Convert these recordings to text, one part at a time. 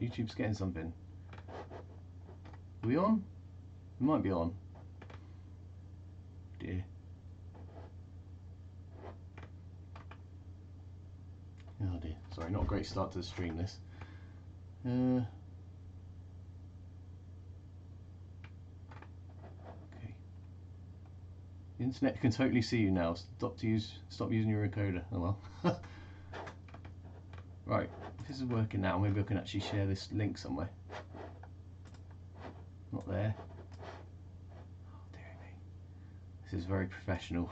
YouTube's getting something. Are we on? We might be on. Dear. Oh dear. Sorry, not a great start to the stream this. Okay. The internet can totally see you now. Stop using your encoder. Oh well. Right, if this is working now, maybe I can actually share this link somewhere. Not there. Oh dear me. This is very professional.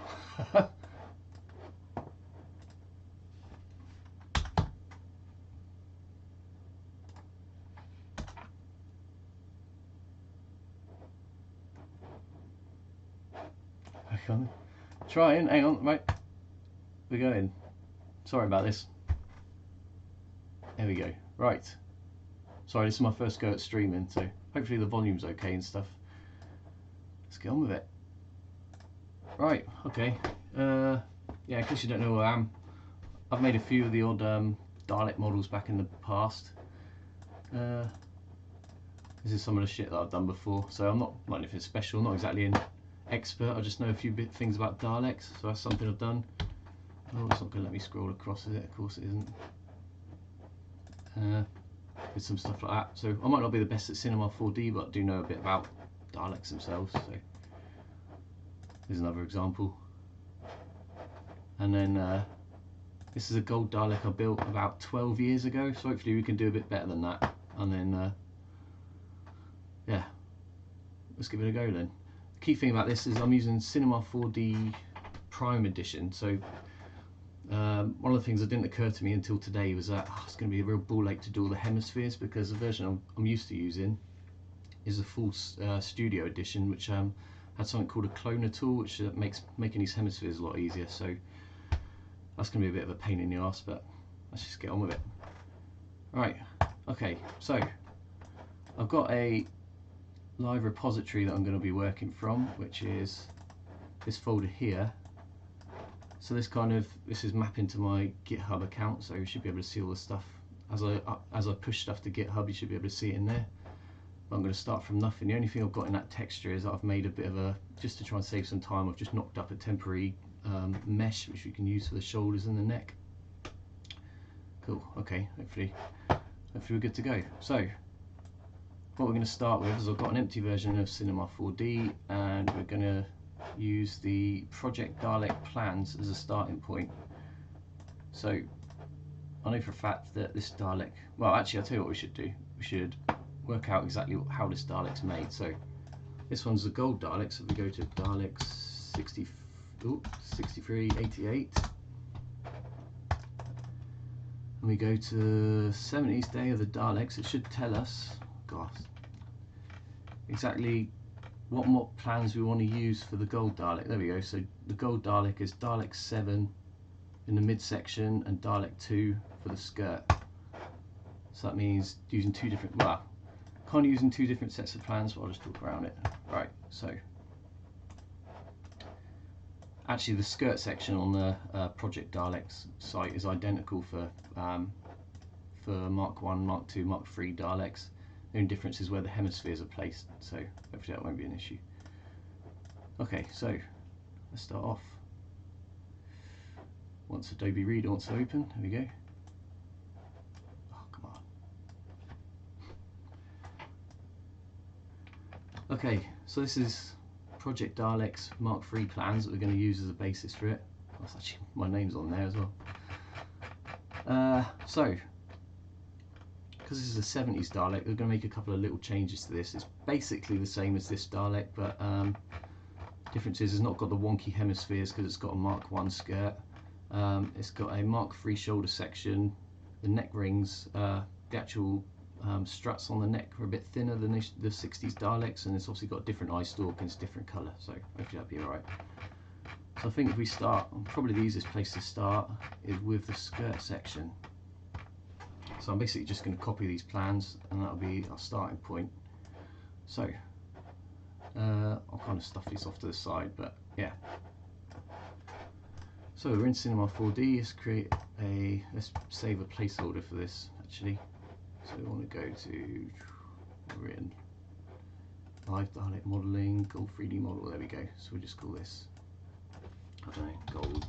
Trying, hang on, right. We're going. Sorry about this. There we go. Right. Sorry, this is my first go at streaming, so hopefully the volume's okay and stuff. Let's get on with it. Right, okay. Yeah, in case you don't know who I am, I've made a few of the odd Dalek models back in the past. This is some of the shit that I've done before, so I'm not anything special, not exactly an expert, I just know a few things about Daleks, so that's something I've done. Oh, it's not going to let me scroll across, is it? Of course it isn't. With some stuff like that. So I might not be the best at Cinema 4D, but I do know a bit about Daleks themselves. So here's another example. And then this is a gold Dalek I built about 12 years ago, so hopefully we can do a bit better than that. And then yeah, let's give it a go then. The key thing about this is I'm using Cinema 4D Prime Edition, so one of the things that didn't occur to me until today was that it's going to be a real ball ache to do all the hemispheres, because the version I'm used to using is a full studio edition, which had something called a cloner tool, which makes making these hemispheres a lot easier. So that's going to be a bit of a pain in the arse, but let's just get on with it. Right, okay, so I've got a live repository that I'm going to be working from, which is this folder here. So this is mapping to my GitHub account, so you should be able to see all the stuff. As I push stuff to GitHub, you should be able to see it in there. But I'm going to start from nothing. The only thing I've got in that texture is that I've made a bit of a, just to try and save some time, I've just knocked up a temporary mesh which we can use for the shoulders and the neck. Cool, okay, hopefully we're good to go. So what we're going to start with is I've got an empty version of Cinema 4D, and we're going to use the Project Dalek plans as a starting point. So I know for a fact that this Dalek, well actually I'll tell you what we should do. We should work out exactly how this Dalek's made. So this one's the gold Dalek, so if we go to Daleks 6388 and we go to 70th day of the Daleks, it should tell us, God, exactly what plans we want to use for the gold Dalek. There we go. So the gold Dalek is Dalek 7 in the midsection and Dalek 2 for the skirt. So that means using two different, well, kind of using two different sets of plans, but I'll just talk around it. Right, so actually the skirt section on the Project Daleks site is identical for Mark 1, Mark 2, Mark 3 Daleks. The only difference is where the hemispheres are placed, so hopefully that won't be an issue. Okay, so let's start off. Once Adobe Reader wants to open, there we go. Oh, come on. Okay, so this is Project Dalek's Mark 3 plans that we're going to use as a basis for it. That's actually, my name's on there as well. So because this is a 70s Dalek, we're going to make a couple of little changes to this. It's basically the same as this Dalek, but difference is it's not got the wonky hemispheres because it's got a Mark 1 skirt. It's got a Mark 3 shoulder section. The neck rings, the actual struts on the neck are a bit thinner than the 60s Daleks, and it's obviously got a different eye stalk and it's different colour, so hopefully that'll be alright. So I think if we start, probably the easiest place to start is with the skirt section. So I'm basically just going to copy these plans and that'll be our starting point. So I'll kind of stuff these off to the side, but yeah. So we're in Cinema 4D, let's save a placeholder for this actually. So we want to go to, we're in live Dalek modeling, gold 3D model, there we go. So we'll just call this, I don't know, gold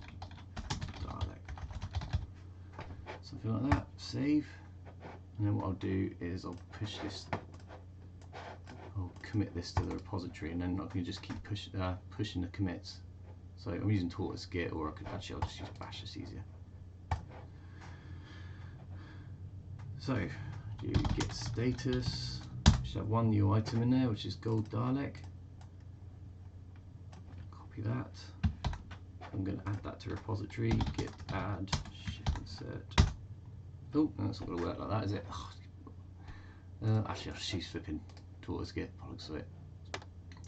Dalek. Something like that, save. And then what I'll do is I'll push this, I'll commit this to the repository, and then I can just keep pushing the commits. So I'm using tortoise git, or I could actually, I'll just use bash, it's easier. So do git status, should have one new item in there, which is gold Dalek. Copy that. I'm going to add that to repository, git add, shift insert. Oh, no, that's not going to work like that, is it? Actually, I'll just use flipping tortoise git, bollocks of it.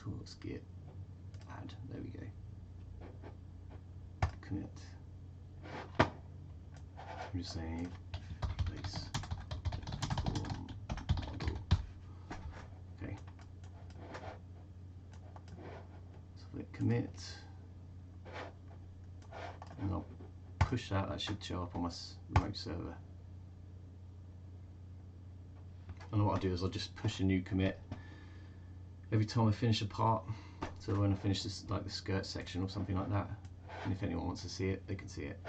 Tortoise git add, there we go. Commit. I'm just saying place form model. Okay. So click commit, and I'll push that. That should show up on my remote server. And what I'll do is I'll just push a new commit every time I finish a part. So when I finish this, like the skirt section or something like that, and if anyone wants to see it, they can see it.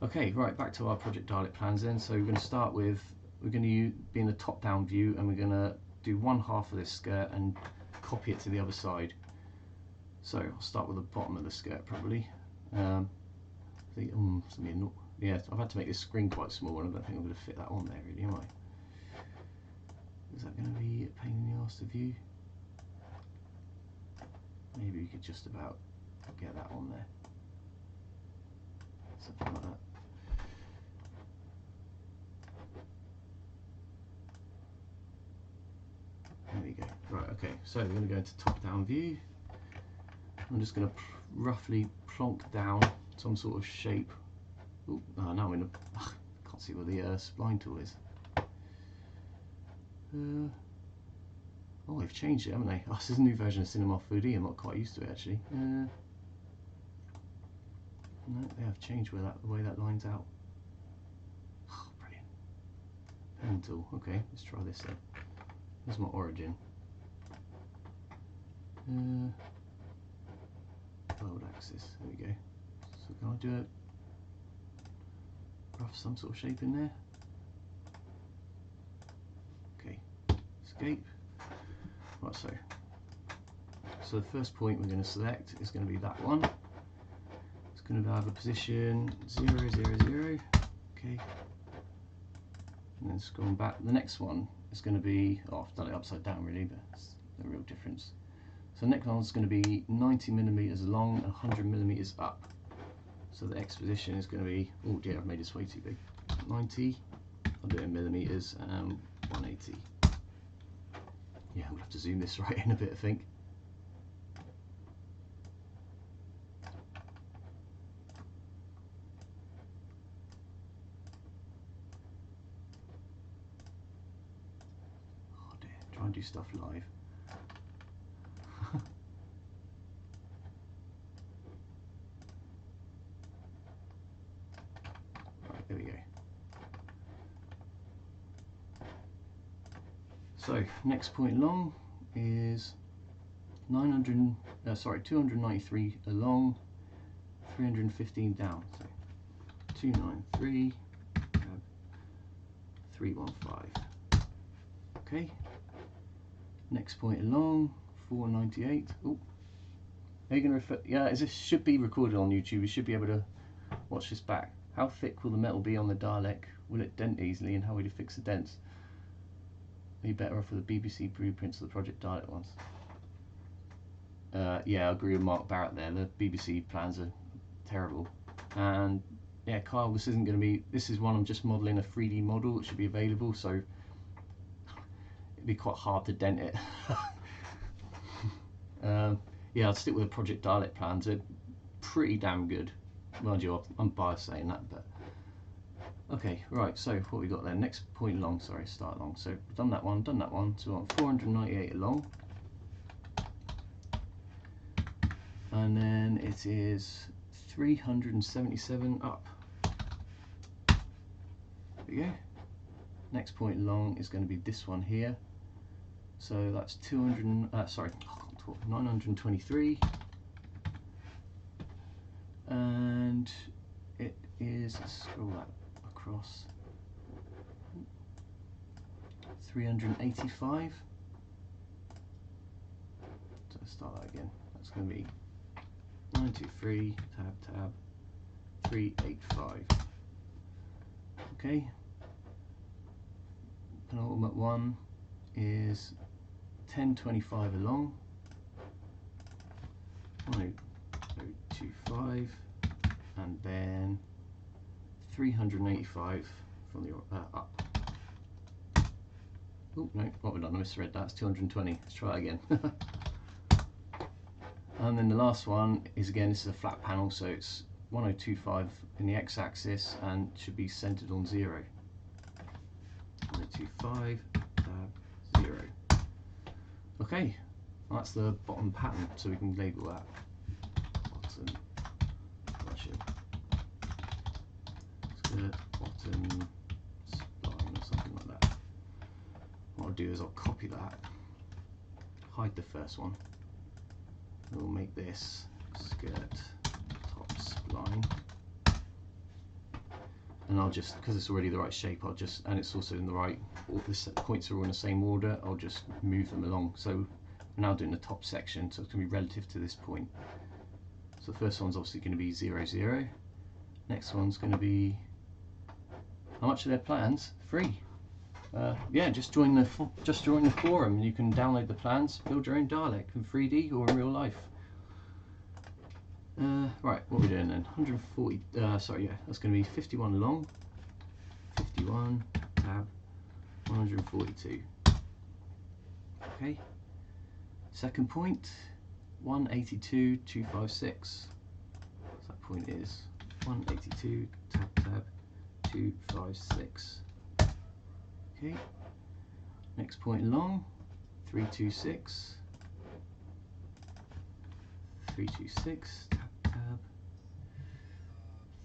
Okay, right, back to our Project Dalek plans then. So we're going to start with, we're going to be in the top-down view, and we're going to do one half of this skirt and copy it to the other side. So I'll start with the bottom of the skirt probably. Yeah, I've had to make this screen quite small, and I don't think I'm going to fit that on there really, am I? Is that going to be a pain in the arse to view? Maybe we could just about get that on there. Something like that. There we go. Right, okay, so we're going to go into top-down view. I'm just going to roughly plonk down some sort of shape. Oh, now I'm in a... can't see where the spline tool is. Oh, they've changed it, haven't they? Oh, this is a new version of Cinema 4D. I'm not quite used to it actually. No, they have changed the way that lines out. Oh, brilliant. Pen tool. Okay, let's try this then. There's my origin. World axis. There we go. So can I do some sort of shape in there? Okay. Escape. Right, so the first point we're going to select is going to be that one. It's going to have a position 0, 0, 0. Okay. And then scrolling back, the next one is going to be, oh, I've done it upside down really, but it's no real difference. So the next one is going to be 90mm long and 100mm up. So the X position is going to be, oh dear, I've made this way too big. 90, I'll do it in millimeters, and 180. Yeah, I'm going to have to zoom this right in a bit, I think. Oh dear, try and do stuff live. Right, there we go. So, next point long is 293 along, 315 down. So 293, 315. Okay. Next point along, 498. Oh, are you going to refer? Yeah, this should be recorded on YouTube. You should be able to watch this back. How thick will the metal be on the Dalek? Will it dent easily, and how will you fix the dents? Are you better off with the BBC blueprints or the Project Dalek ones? Yeah, I agree with Mark Barrett there. The BBC plans are terrible. And yeah, Kyle, this isn't going to be. This is one I'm just modelling a 3D model. It should be available, so it'd be quite hard to dent it. Yeah, I'd stick with the Project Dalek plans. They're pretty damn good. Mind you, I'm biased saying that, but. Okay, right, so what we got there, next point long, sorry, start long. So we've done that one, so we want 498 along. And then it is 377 up. There we go. next point along is going to be this one here. So that's 923, and it is, let's scroll that across, 385. So let's start that again. That's going to be 923 tab 385. Okay. Penultimate one is 1025 along, 1025, and then 385 from the up. Oh no, what have I done? I misread that. It's 220. Let's try it again. And then the last one is, again, this is a flat panel, so it's 1025 in the x-axis and should be centered on 0. 1025 tab 0. Okay, well, that's the bottom pattern, so we can label that bottom version. Skirt bottom spline or something like that. What I'll do is I'll copy that, hide the first one, and we'll make this skirt top spline. And I'll just, because it's already the right shape, I'll just, and it's also in the right, all the points are all in the same order, I'll just move them along. So we're now doing the top section, so it's going to be relative to this point. So the first one's obviously going to be 0, 0. Next one's going to be, how much are their plans? Free. Yeah, just join the forum. You can download the plans, build your own Dalek in 3D or in real life. Right, what are we doing then? 140, sorry, yeah, that's going to be 51 long, 51, tab, 142. Okay, second point, 182, 256. So that point is 182, tab, 256. Okay, next point along, 326, 326, tab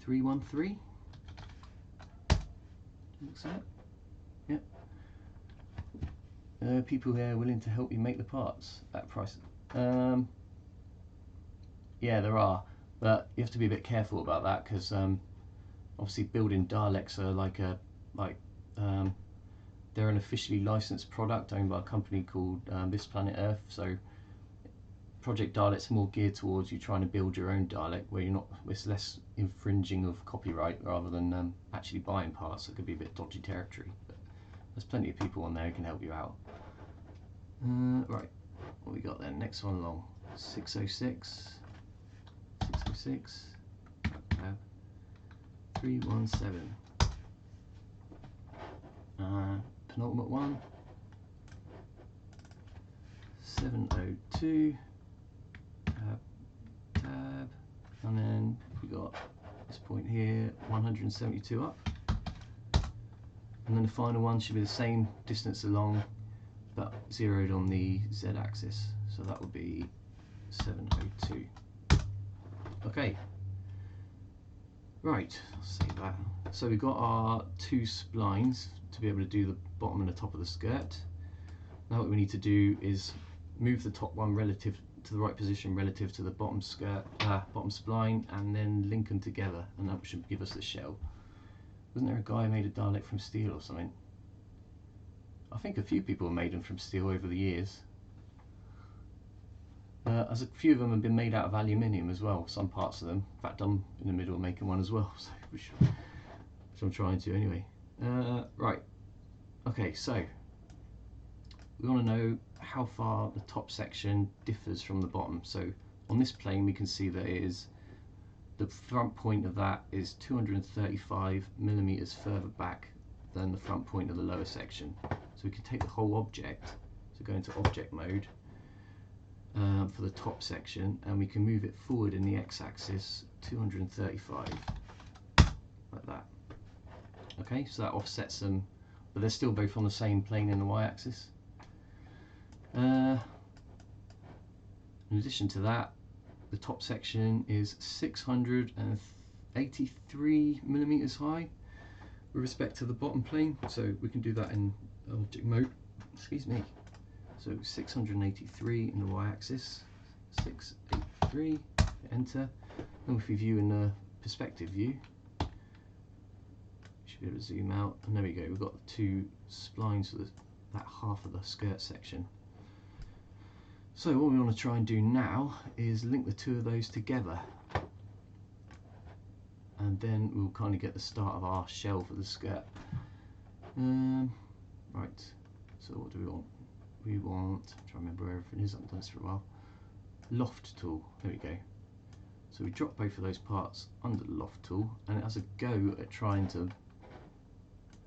313. Looks like, yep. People here willing to help you make the parts at price. Yeah, there are, but you have to be a bit careful about that, because obviously building Daleks are they're an officially licensed product owned by a company called This Planet Earth. So Project Dalek's more geared towards you trying to build your own Dalek, where you're not, it's less infringing of copyright rather than actually buying parts. So it could be a bit dodgy territory, but there's plenty of people on there who can help you out. Right, what we got then? Next one along, 606, 606, tab 317. Penultimate one, 702, tab, and then we got this point here, 172 up, and then the final one should be the same distance along, but zeroed on the z-axis, so that would be 702. Okay, right, I'll save that. So we've got our two splines to be able to do the bottom and the top of the skirt. Now what we need to do is move the top one relative to the right position relative to the bottom skirt, bottom spline, and then link them together, and that should give us the shell. Wasn't there a guy who made a Dalek from steel or something? I think a few people have made them from steel over the years. As a few of them have been made out of aluminium as well, some parts of them. In fact, I'm in the middle of making one as well, so which I'm trying to anyway. Right, okay, so we want to know how far the top section differs from the bottom. So on this plane we can see that it is, the front point of that is 235 millimeters further back than the front point of the lower section. So we can take the whole object, so go into object mode for the top section, and we can move it forward in the x-axis 235, like that. Okay, so that offsets them, but they're still both on the same plane in the y-axis. In addition to that, the top section is 683 millimeters high, with respect to the bottom plane, so we can do that in object mode, excuse me. So 683 in the y-axis, 683, enter, and if we view in the perspective view, you should be able to zoom out, and there we go, we've got the two splines for that half of the skirt section. So what we want to try and do now is link the two of those together, and then we'll kind of get the start of our shell for the skirt. Right, so what do we want? We want, I'm trying to remember where everything is, I haven't done this for a while. Loft tool, there we go. So we drop both of those parts under the loft tool, and it has a go at trying to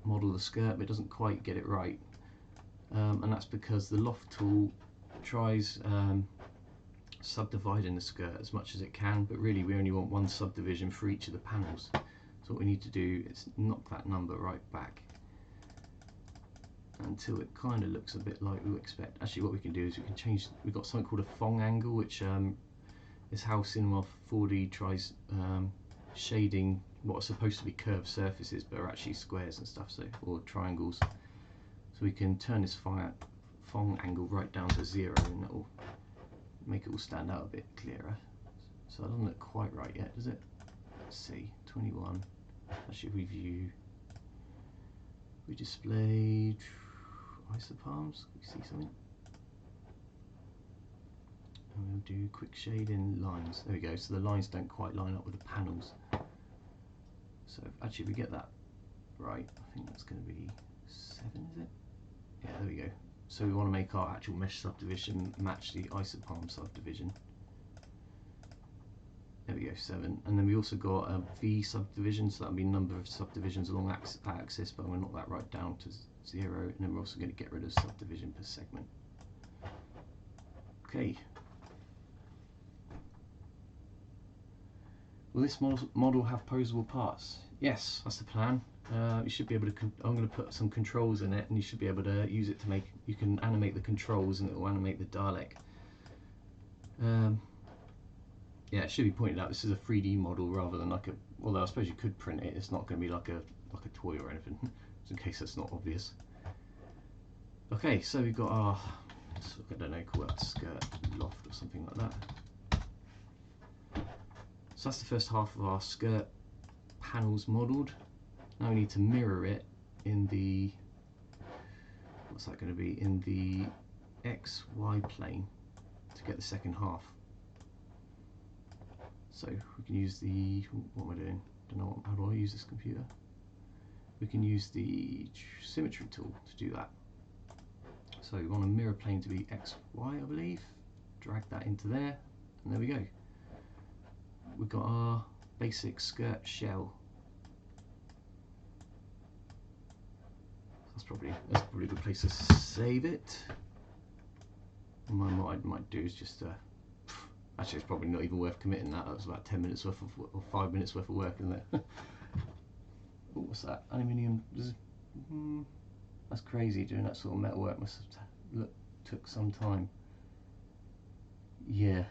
model the skirt, but it doesn't quite get it right. And that's because the loft tool tries subdividing the skirt as much as it can, but really we only want one subdivision for each of the panels. So what we need to do is knock that number right back until it kind of looks a bit like we expect. Actually, what we can do is we can change, we've got something called a Phong angle, which is how Cinema 4D tries shading what are supposed to be curved surfaces but are actually squares and stuff, so, or triangles. So we can turn this Phong angle right down to 0, and that will make it all stand out a bit clearer. So that doesn't look quite right yet, does it? Let's see, 21. Actually, if we view, we displayed isopalms, we see something. And we'll do quick shading lines. There we go, so the lines don't quite line up with the panels. So actually, if we get that right, I think that's going to be 7, is it? Yeah, there we go. So we want to make our actual mesh subdivision match the isopalm subdivision. There we go, 7. And then we also got a V subdivision, so that'll be number of subdivisions along that axis, but I'm going to knock that right down to 0, and then we're also going to get rid of subdivision per segment. Okay. Will this model have posable parts? Yes, that's the plan. You should be able to, I'm going to put some controls in it, and you should be able to use it to make, you can animate the controls and it will animate the Dalek. Yeah, it should be pointed out this is a 3D model rather than like a, although I suppose you could print it, it's not going to be like a toy or anything, just in case that's not obvious. Okay, so we've got our, I don't know, call that skirt loft or something like that. So that's the first half of our skirt panels modelled. Now we need to mirror it in the, what's that going to be, in the XY plane to get the second half. So we can use the, what am I doing? Don't know, how do I use this computer? We can use the symmetry tool to do that. So we want a mirror plane to be XY, I believe. Drag that into there, and there we go. We've got our basic skirt shell. That's probably a good place to save it. And what I might do is just actually, it's probably not even worth committing that. That was about 10 minutes worth of, or 5 minutes worth of work, isn't it? Oh, what's that? Aluminium. That's crazy. Doing that sort of metal work must have took some time. Yeah.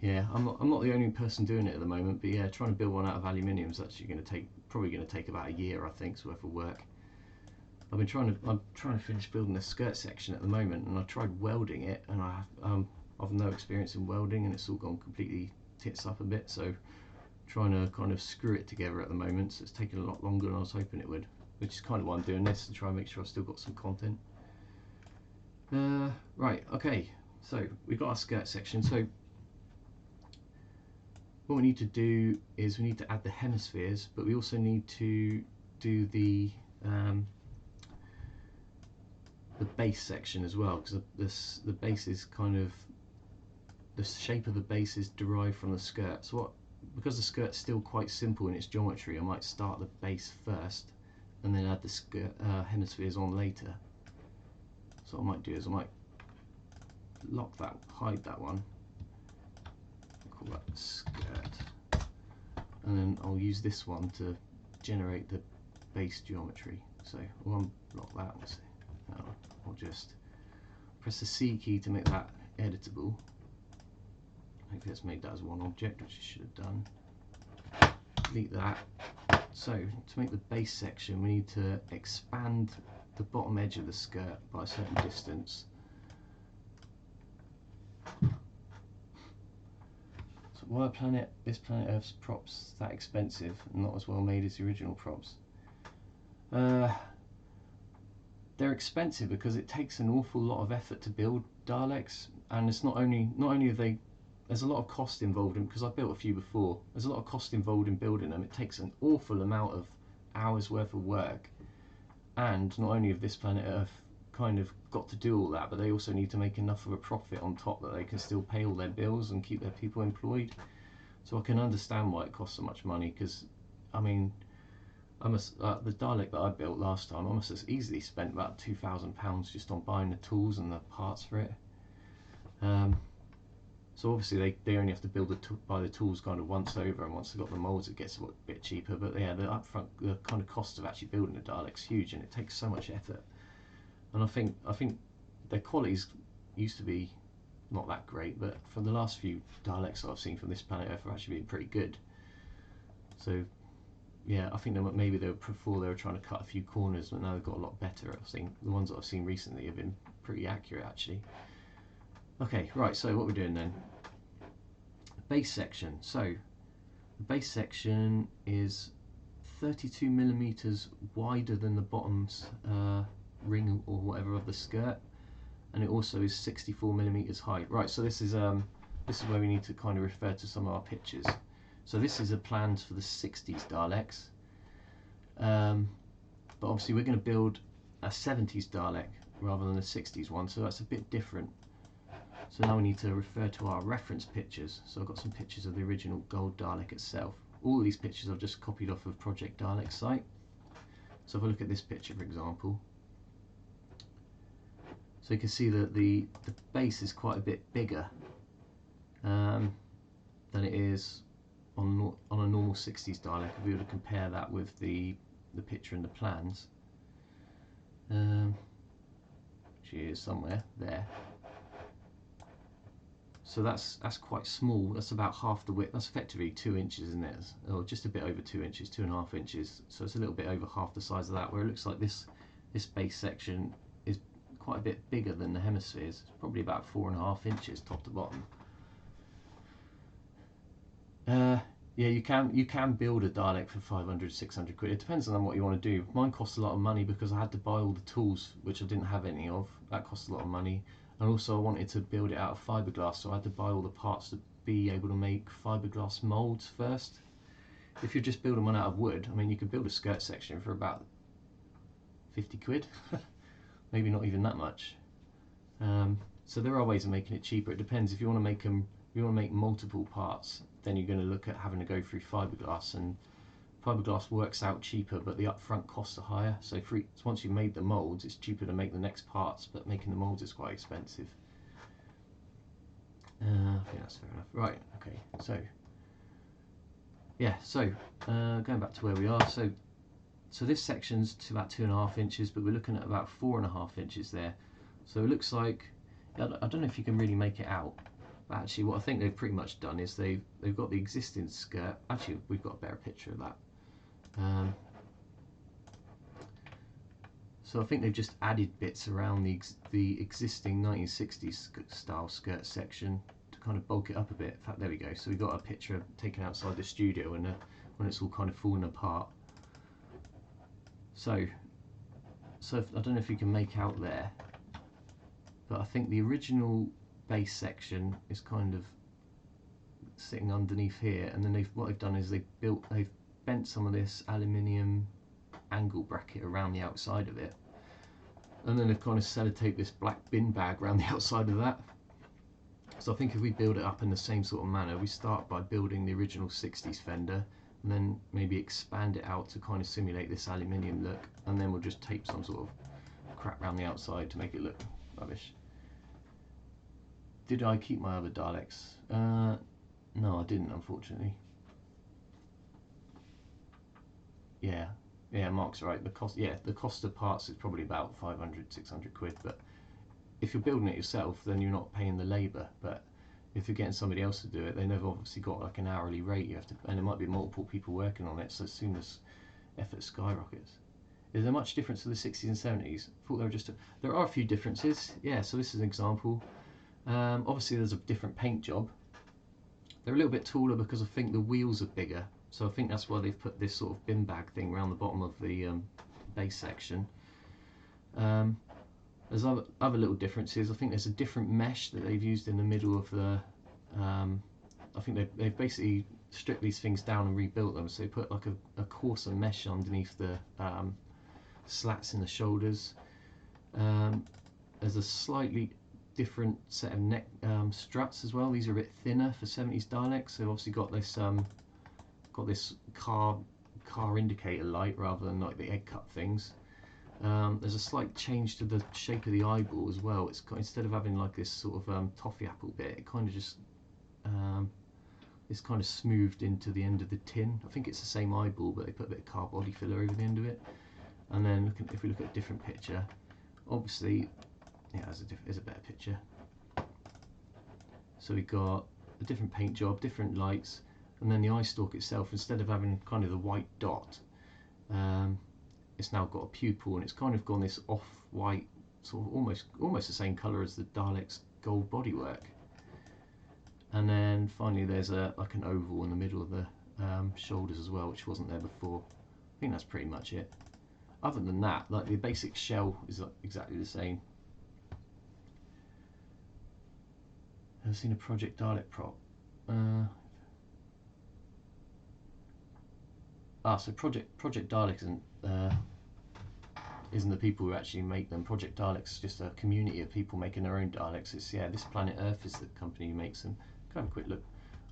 Yeah, I'm not the only person doing it at the moment, but yeah, trying to build one out of aluminium is actually going to take, probably going to take about a year, I think, worth of work. I'm trying to finish building the skirt section at the moment, and I tried welding it, and I've no experience in welding, and it's all gone completely tits up a bit. So trying to kind of screw it together at the moment, so it's taking a lot longer than I was hoping it would, which is kind of why I'm doing this, to try and make sure I've still got some content. Right, okay, so we've got our skirt section. So what we need to do is we need to add the hemispheres, but we also need to do the base section as well, because the base is kind of, the shape of the base is derived from the skirt. So because the skirt's still quite simple in its geometry, I might start the base first and then add the skirt hemispheres on later. So what I might do is I might lock that, hide that one, call that skirt, and then I'll use this one to generate the base geometry. So we'll unlock that. Let's see. Now I'll just press the C key to make that editable. Hopefully let's make that as one object, which it should have done. Delete that, So to make the base section, we need to expand the bottom edge of the skirt by a certain distance. So why this planet Earth's props that expensive and not as well made as the original props? They're expensive because it takes an awful lot of effort to build Daleks, and it's not only have they, there's a lot of cost involved in, because I've built a few before, there's a lot of cost involved in building them. It takes an awful amount of hours worth of work, and not only have this planet Earth kind of got to do all that, but they also need to make enough of a profit on top that they can still pay all their bills and keep their people employed. So I can understand why it costs so much money, because I mean, the Dalek that I built last time, I must have easily spent about £2,000 just on buying the tools and the parts for it. So obviously they only have to buy the tools kind of once over, and once they've got the moulds it gets a bit cheaper. But yeah, the kind of cost of actually building a Dalek's huge, and it takes so much effort. And I think their qualities used to be not that great, but for the last few Daleks that I've seen from this planet Earth have actually been pretty good. So yeah, I think maybe before they were trying to cut a few corners, but now they've got a lot better. I've seen the ones that I've seen recently have been pretty accurate actually. Okay, right, so what we're doing then, base section. So the base section is 32mm wider than the bottom's ring or whatever of the skirt, and it also is 64mm high. Right, so this is where we need to kind of refer to some of our pictures. So this is a plans for the 60s Daleks, but obviously we're going to build a 70s Dalek rather than a 60s one, so that's a bit different. So now we need to refer to our reference pictures. So I've got some pictures of the original gold Dalek itself. All of these pictures I've just copied off of Project Dalek's site. So if I look at this picture, for example, so you can see that the base is quite a bit bigger than it is on a normal 60s Dalek. If we were to compare that with the picture in the plans, which is somewhere there. So that's quite small. That's about half the width. That's effectively 2 inches, isn't it? Or just a bit over 2 inches, 2.5 inches. So it's a little bit over half the size of that. Where it looks like this base section is quite a bit bigger than the hemispheres. It's probably about 4.5 inches top to bottom. Yeah, you can build a Dalek for 500, 600 quid. It depends on what you want to do. Mine costs a lot of money because I had to buy all the tools, which I didn't have any of. That cost a lot of money. And also I wanted to build it out of fiberglass, so I had to buy all the parts to be able to make fiberglass molds first. If you're just building one out of wood, I mean, you could build a skirt section for about 50 quid, maybe not even that much. So there are ways of making it cheaper. It depends. If you want to make them, if you want to make multiple parts, then you're going to look at having to go through fiberglass, and fiberglass works out cheaper, but the upfront costs are higher. So once you've made the molds, it's cheaper to make the next parts, but making the molds is quite expensive. I think that's fair enough. Right, okay, so yeah, so going back to where we are, so this section's to about 2.5 inches, but we're looking at about 4.5 inches there. So it looks like, I don't know if you can really make it out. Actually, what I think they've pretty much done is they've got the existing skirt. Actually, we've got a better picture of that. So I think they've just added bits around the existing 1960s style skirt section to kind of bulk it up a bit. In fact, there we go. So we've got a picture taken outside the studio when it's all kind of falling apart. So I don't know if you can make out there, but I think the original base section is kind of sitting underneath here, and then what they've done is they've bent some of this aluminium angle bracket around the outside of it, and then they've kind of sellotaped this black bin bag around the outside of that. So I think if we build it up in the same sort of manner, we start by building the original 60s fender, and then maybe expand it out to kind of simulate this aluminium look, and then we'll just tape some sort of crap around the outside to make it look rubbish. Did I keep my other Daleks? No, I didn't, unfortunately. Yeah, Mark's right. The cost of parts is probably about 500, 600 quid. But if you're building it yourself, then you're not paying the labour. But if you're getting somebody else to do it, they've obviously got like an hourly rate you have to, and there might be multiple people working on it. So as soon as effort skyrockets. Is there much difference to the 60s and 70s? I thought there were just there are a few differences. Yeah, so this is an example. Obviously there's a different paint job. They're a little bit taller because I think the wheels are bigger. So I think that's why they've put this sort of bin bag thing around the bottom of the base section. There's other little differences. I think there's a different mesh that they've used in the middle of the. I think they've basically stripped these things down and rebuilt them. So they put like a coarser mesh underneath the slats in the shoulders. There's a slightly different set of neck struts as well. These are a bit thinner for 70s Daleks. So obviously got this car indicator light rather than like the egg cup things. There's a slight change to the shape of the eyeball as well. It's instead of having like this sort of toffee apple bit, it kind of just it's kind of smoothed into the end of the tin. I think it's the same eyeball, but they put a bit of car body filler over the end of it. And then if we look at a different picture, obviously, yeah, there's a better picture. So we've got a different paint job, different lights, and then the eye stalk itself, instead of having kind of the white dot, it's now got a pupil, and it's kind of gone this off-white, sort of almost the same colour as the Daleks gold bodywork. And then finally there's like an oval in the middle of the shoulders as well, which wasn't there before. I think that's pretty much it. Other than that, like the basic shell is exactly the same. Ever seen a Project Dalek prop? So Project Dalek isn't the people who actually make them. Project Dalek's just a community of people making their own Daleks. It's, yeah, This Planet Earth is the company who makes them. Can have a quick look.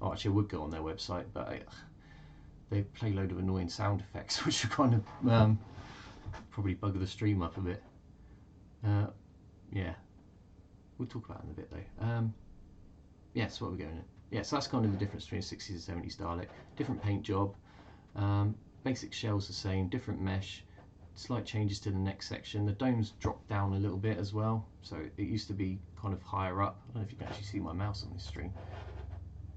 Oh, actually I would go on their website, but they play a load of annoying sound effects, which are kind of probably bugger the stream up a bit. Yeah, we'll talk about it in a bit though. Yeah, so what are we going at? Yeah, so that's kind of the difference between 60s and 70s Dalek. Different paint job, basic shell's the same, different mesh, slight changes to the neck section. The dome's dropped down a little bit as well, so it used to be kind of higher up. I don't know if you can actually see my mouse on this stream.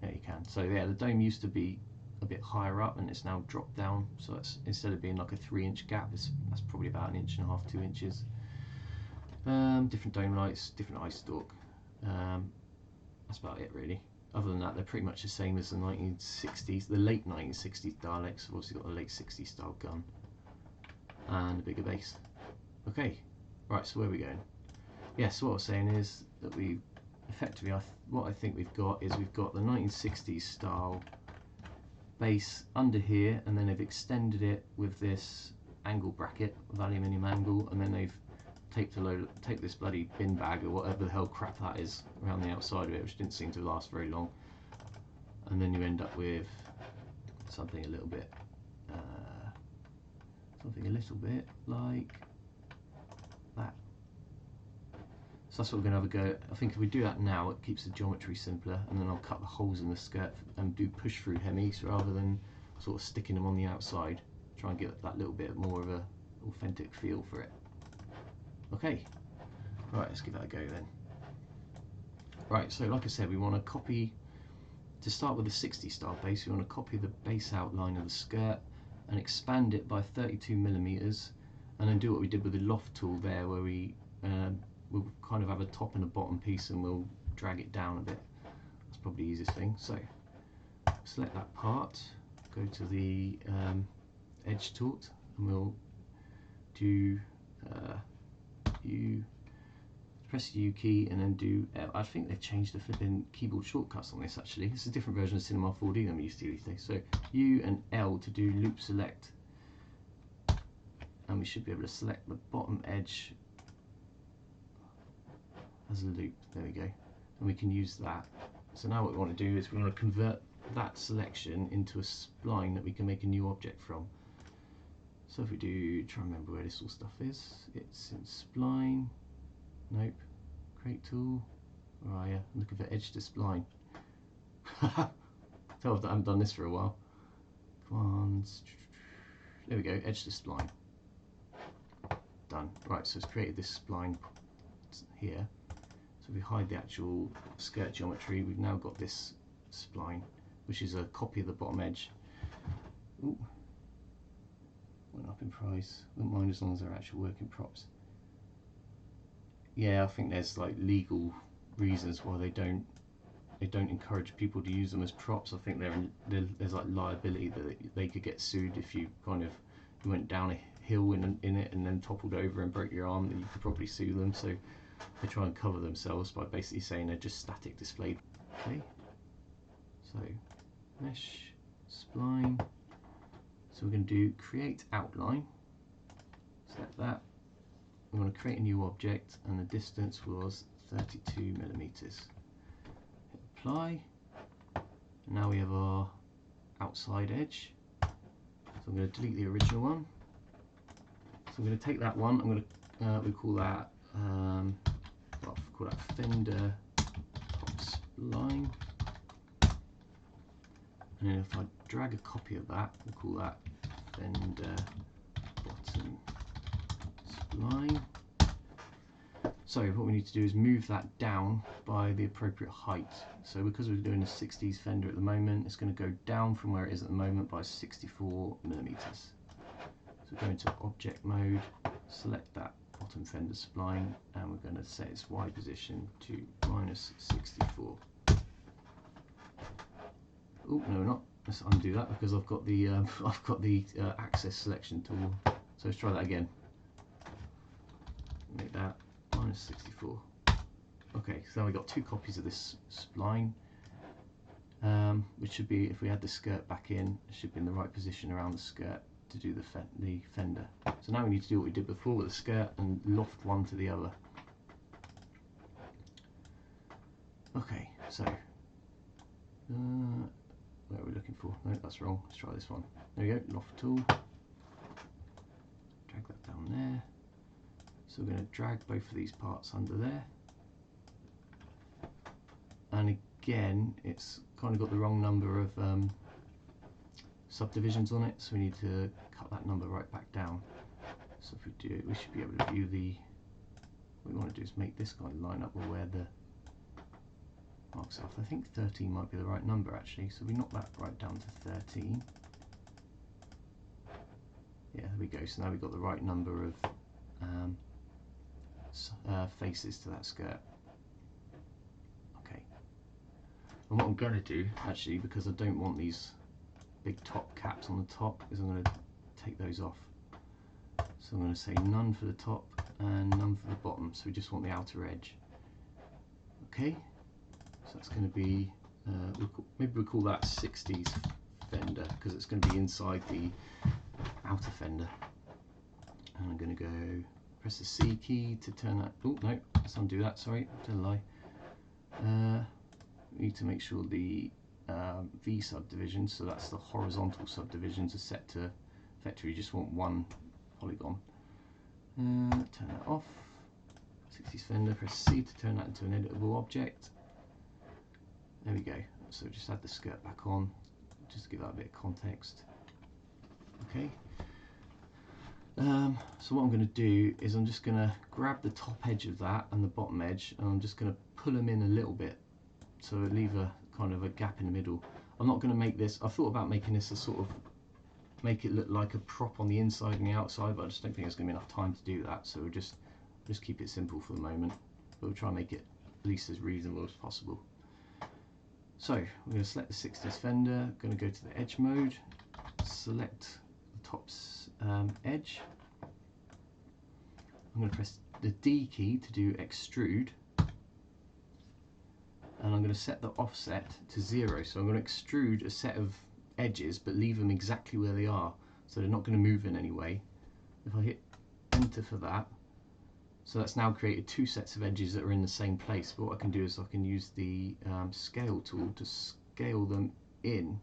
Yeah, you can. So yeah, the dome used to be a bit higher up, and it's now dropped down. So it's, instead of being like a 3-inch gap, that's probably about 1.5 inches, 2 inches. Different dome lights, different eye stalk. That's about it really. Other than that, they're pretty much the same as the 1960s, the late 1960s Daleks. I've obviously got a late 60s style gun and a bigger base. Okay, right, so where are we going? Yeah, so what I was saying is that we effectively, what I think we've got is we've got the 1960s style base under here, and then they've extended it with this angle bracket with aluminium angle, and then they've taped this bloody bin bag or whatever the hell crap that is around the outside of it, which didn't seem to last very long. And then you end up with something a little bit like that. So that's what we're going to have a go. I think if we do that now, it keeps the geometry simpler, and then I'll cut the holes in the skirt and do push through hemis rather than sort of sticking them on the outside. Try and get that little bit more of a authentic feel for it. Okay, right, let's give that a go then. Right, so like I said, we want to copy, to start with the 60 style base, we want to copy the base outline of the skirt and expand it by 32mm, and then do what we did with the loft tool there, where we'll kind of have a top and a bottom piece, and we'll drag it down a bit. That's probably the easiest thing. So select that part, go to the edge tool, and we'll do press the U key and then do L. I think they've changed the flipping keyboard shortcuts on this actually. This is a different version of Cinema 4D than we used to these days. So U and L to do loop select, and we should be able to select the bottom edge as a loop. There we go, and we can use that. So now what we want to do is we want to convert that selection into a spline that we can make a new object from. So if we do, try and remember where this all stuff is. It's in spline. Nope. Create tool. Oh yeah, I'm looking for edge to spline. Tell that I haven't done this for a while. Commands. There we go. Edge to spline. Done. Right. So it's created this spline here. So if we hide the actual skirt geometry, we've now got this spline, which is a copy of the bottom edge. Ooh. went up in price. Wouldn't mind as long as they're actual working props. Yeah, I think there's like legal reasons why they don't encourage people to use them as props. I think there's like liability that they could get sued if you you went down a hill in it and then toppled over and broke your arm, then you could probably sue them. So they try and cover themselves by basically saying they're just static display. Okay, so mesh, spline. So we're going to do create outline. Select that. We want to create a new object, and the distance was 32 millimeters. Hit apply. Now we have our outside edge. So I'm going to delete the original one. So I'm going to take that one. I'm going to we call that fender top spline. And then if I drag a copy of that, we'll call that fender bottom spline. So what we need to do is move that down by the appropriate height. So because we're doing a 60s fender at the moment, it's going to go down from where it is at the moment by 64 millimeters. So go into object mode, select that bottom fender spline, and we're going to set its Y position to -64. Oh no, we're not. Let's undo that because I've got the access selection tool. So let's try that again. Make that -64. Okay, so now we've got two copies of this spline, which should be, if we add the skirt back in, it should be in the right position around the skirt to do the fender. So now we need to do what we did before with the skirt and loft one to the other. Okay, so where are we looking for? No, that's wrong. Let's try this one. There we go, loft tool. Drag that down there. So we're going to drag both of these parts under there. And again, it's kind of got the wrong number of subdivisions on it, so we need to cut that number right back down. So if we do it, we should be able to view what we want to do is make this kind of line up with where the marks off. I think 13 might be the right number actually, so we knock that right down to 13. Yeah, there we go. So now we've got the right number of faces to that skirt. Okay. And what I'm going to do actually, because I don't want these big top caps on the top, is I'm going to take those off. So I'm going to say none for the top and none for the bottom. So we just want the outer edge. Okay. So that's going to be, maybe we'll call that 60s fender because it's going to be inside the outer fender. And I'm going to go press the C key to turn that. Oh no, let's undo that. Sorry, did a lie. We need to make sure the V subdivisions, so that's the horizontal subdivisions, are set to vector. You just want one polygon. Turn that off. 60s fender. Press C to turn that into an editable object. There we go. So just add the skirt back on, just to give that a bit of context. Okay. So what I'm going to do is I'm just going to grab the top edge of that and the bottom edge, and I'm just going to pull them in a little bit, so leave a kind of a gap in the middle. I'm not going to make this. I thought about making this a sort of make it look like a prop on the inside and the outside, but I just don't think there's going to be enough time to do that. So we'll just keep it simple for the moment, but we'll try and make it at least as reasonable as possible. So we're going to select the 60s fender, going to go to the edge mode, select the top edge. I'm going to press the D key to do extrude, and I'm going to set the offset to 0. So I'm going to extrude a set of edges but leave them exactly where they are, so they're not going to move in any way. If I hit enter for that, so that's now created two sets of edges that are in the same place. But what I can do is I can use the scale tool to scale them in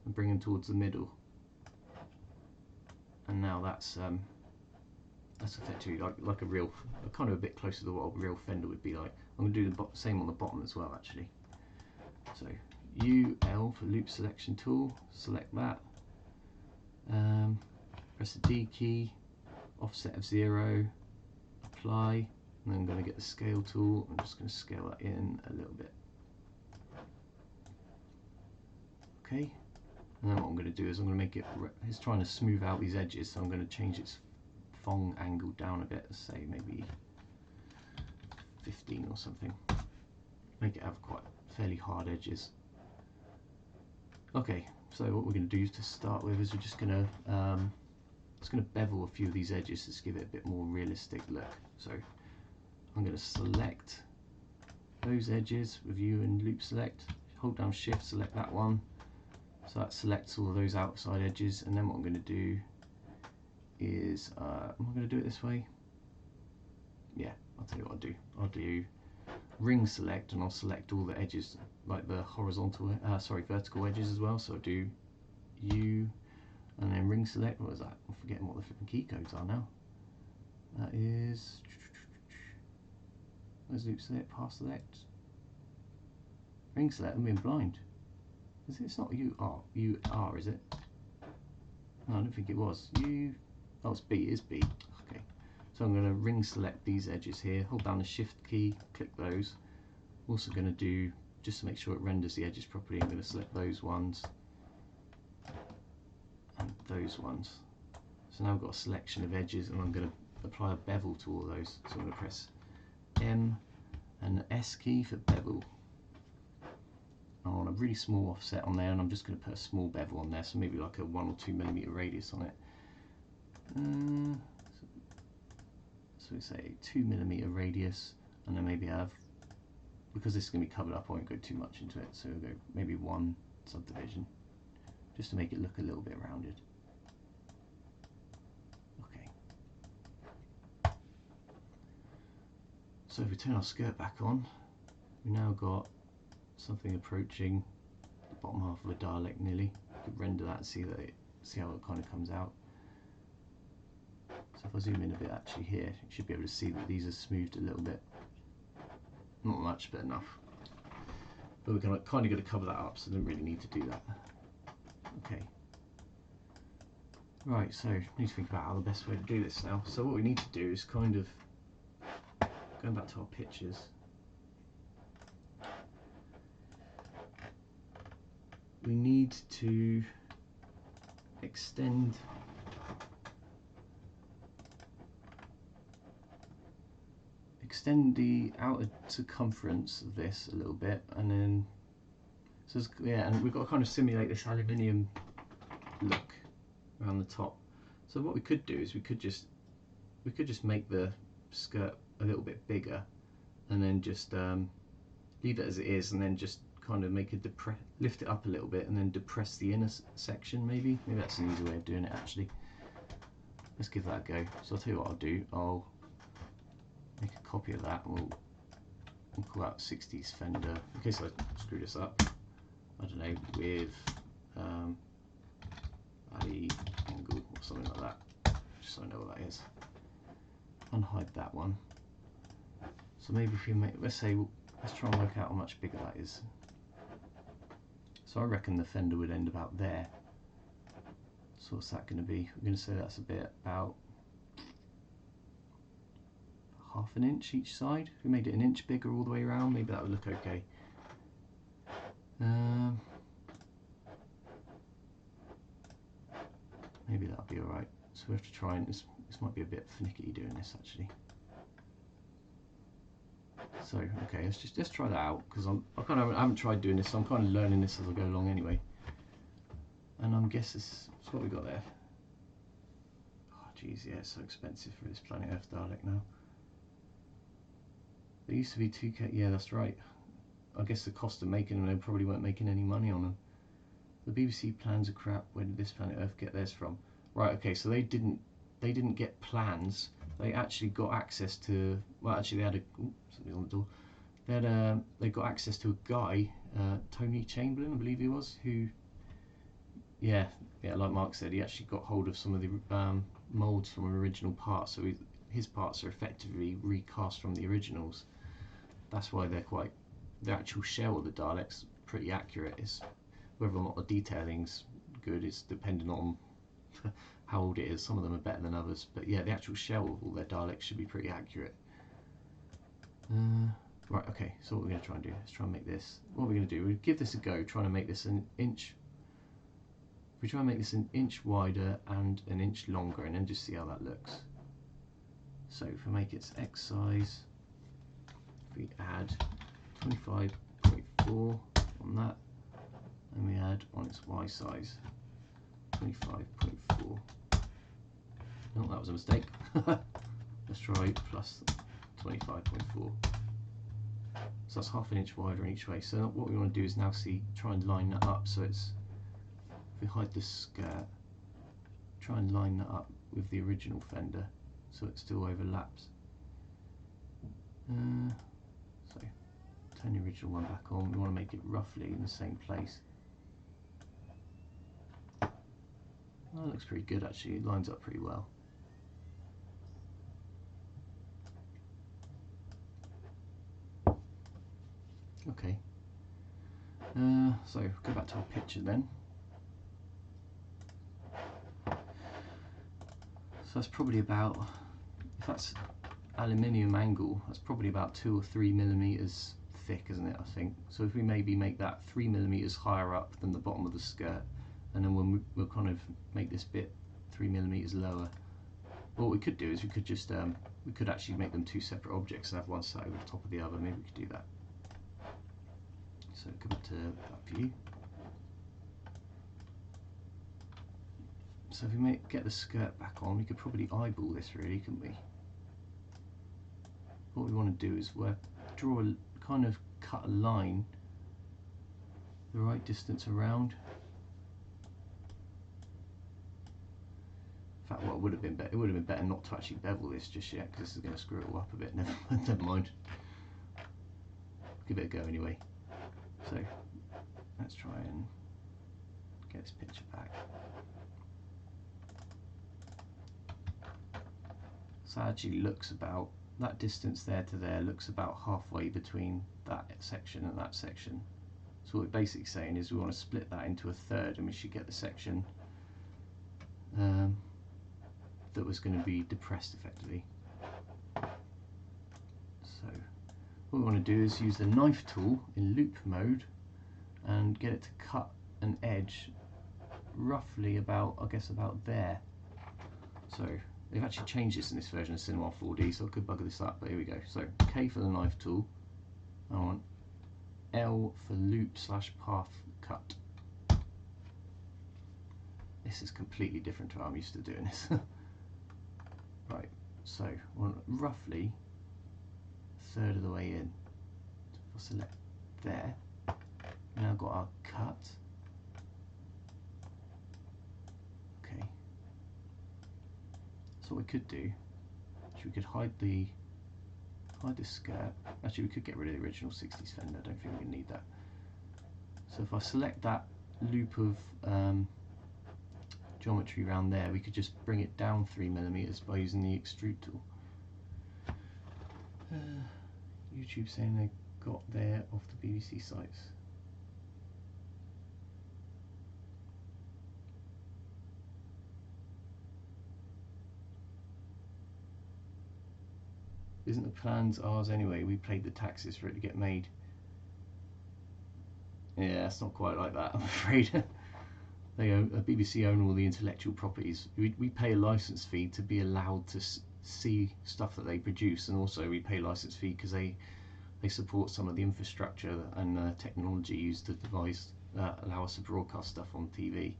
and bring them towards the middle. And now that's effectively like a real, kind of a bit closer to what a real fender would be like. I'm going to do the same on the bottom as well actually. So UL for loop selection tool, select that, press the D key, offset of 0, apply, and then I'm going to get the scale tool. I'm just going to scale that in a little bit. Okay, And then what I'm going to do is I'm going to make it, it's trying to smooth out these edges, so I'm going to change its Fong angle down a bit, say maybe 15 or something. Make it have quite fairly hard edges. Okay, so what we're going to do to start with is we're just going to bevel a few of these edges to give it a bit more realistic look. So I'm going to select those edges with View and Loop Select, hold down Shift, select that one, so that selects all of those outside edges. And then what I'm going to do is, am I going to do it this way? Yeah, I'll tell you what I'll do ring select, and I'll select all the edges, like the horizontal, vertical edges as well. So I'll do U and then ring select. What is that? I'm forgetting what the flipping key codes are now. That is, where's loop select, pass select, ring select. I'm being blind. Is it? It's not U R, is it? No, I don't think it was. U. Oh, it's B. It is B. Okay. So I'm going to ring select these edges here. Hold down the Shift key. Click those. I'm also going to do, just to make sure it renders the edges properly, I'm going to select those ones and those ones. So now I've got a selection of edges, and I'm going to apply a bevel to all those. So I'm going to press M and the S key for bevel. I want a really small offset on there, and I'm just going to put a small bevel on there, so maybe like a 1 or 2 millimeter radius on it. So we say 2 millimeter radius, and then maybe have, because this is going to be covered up, I won't go too much into it, so we'll go maybe 1 subdivision, just to make it look a little bit rounded. Okay. So if we turn our skirt back on, we now got something approaching the bottom half of a Dalek nearly. You could render that and see how it kind of comes out. So if I zoom in a bit actually here, you should be able to see that these are smoothed a little bit. Not much, but enough. But we're kind of going to cover that up, so I don't really need to do that. Okay. Right, so we need to think about how the best way to do this now. So what we need to do is kind of, going back to our pictures, we need to extend the outer circumference of this a little bit, and then yeah, and we've got to kind of simulate this aluminium look around the top. So what we could do is we could just make the skirt a little bit bigger, and then just leave it as it is, and then just kind of make it lift it up a little bit, and then depress the inner section. Maybe that's an easy way of doing it actually. Let's give that a go. So I'll tell you what I'll do. I'll make a copy of that, and we'll call that 60s Fender, in case I screw this up, I don't know, with alley angle or something like that, just so I know what that is. Unhide that one. So maybe if you make, let's try and work out how much bigger that is. So I reckon the fender would end about there. So what's that going to be? We're going to say that's about ½ an inch each side. If we made it an inch bigger all the way around, maybe that would look okay. Maybe that'll be alright. So we have to try, and this might be a bit finicky doing this actually. So okay, let's try that out, because I haven't tried doing this, so I'm kind of learning this as I go along anyway. And I'm guessing that's what we got there. Oh geez, yeah, it's so expensive for this Planet Earth Dalek now. They used to be 2K, yeah, that's right. I guess the cost of making them, they probably weren't making any money on them. The BBC plans are crap. Where did this Planet Earth get theirs from? Right, okay, so they didn't get plans. They actually got access to, well, actually they had something on the door. They got access to a guy, Tony Chamberlain, I believe he was, who, yeah, like Mark said, he actually got hold of some of the molds from original parts. So his parts are effectively recast from the originals. That's why the actual shell of the Dalek's pretty accurate. It's whether or not the detailing's good is dependent on how old it is. Some of them are better than others, but yeah, the actual shell of all their Daleks should be pretty accurate. Right, okay, so what we're going to try and do, let's try and make this, what we're going to do, we'll give this a go, trying to make this an inch we try and make this an inch wider and an inch longer, and then just see how that looks. So if we make its X size, if we add 25.4 on that, and we add on its Y size 25.4. Oh, that was a mistake. Let's try plus 25.4. So that's half an inch wider each way. So what we want to do is now try and line that up. So it's, if we hide the skirt, try and line that up with the original fender so it still overlaps. So turn the original one back on. We want to make it roughly in the same place. That looks pretty good actually. It lines up pretty well. Okay, so go back to our picture then. So that's probably about, if that's aluminium angle, that's probably about 2 or 3 millimeters thick, isn't it, I think. So if we maybe make that 3 millimeters higher up than the bottom of the skirt, and then we'll kind of make this bit 3 millimeters lower. What we could do is we could just, we could actually make them two separate objects and have one side over the top of the other. Maybe we could do that. So go back to that view. So if we get the skirt back on, we could probably eyeball this really, couldn't we? What we want to do is draw a kind of cut a line the right distance around. In fact, what would have been better, it would have been better not to actually bevel this just yet, because this is going to screw it all up a bit. Never mind. Give it a go anyway. So let's try and get this picture back. So it actually looks about, that distance there to there looks about halfway between that section and that section. So what we're basically saying is we want to split that into a third, and we should get the section that was going to be depressed effectively. So what we want to do is use the knife tool in loop mode and get it to cut an edge roughly about, I guess, about there. So they've actually changed this in this version of Cinema 4D, so I could bugger this up, but here we go. So K for the knife tool, I want L for loop/path cut. This is completely different to how I'm used to doing this. Right, so I want roughly a third of the way in. So if I select there, now I've got our cut. Okay. So what we could do, we could hide the skirt. Actually, we could get rid of the original 60s fender. I don't think we need that. So if I select that loop of geometry around there, we could just bring it down 3 millimeters by using the extrude tool. YouTube saying they got there off the BBC sites. Isn't the plans ours anyway? We paid the taxes for it to get made. Yeah, it's not quite like that, I'm afraid. They own, BBC own all the intellectual properties. We pay a license fee to be allowed to see stuff that they produce, and also we pay a license fee because they support some of the infrastructure and technology used to allow us to broadcast stuff on TV.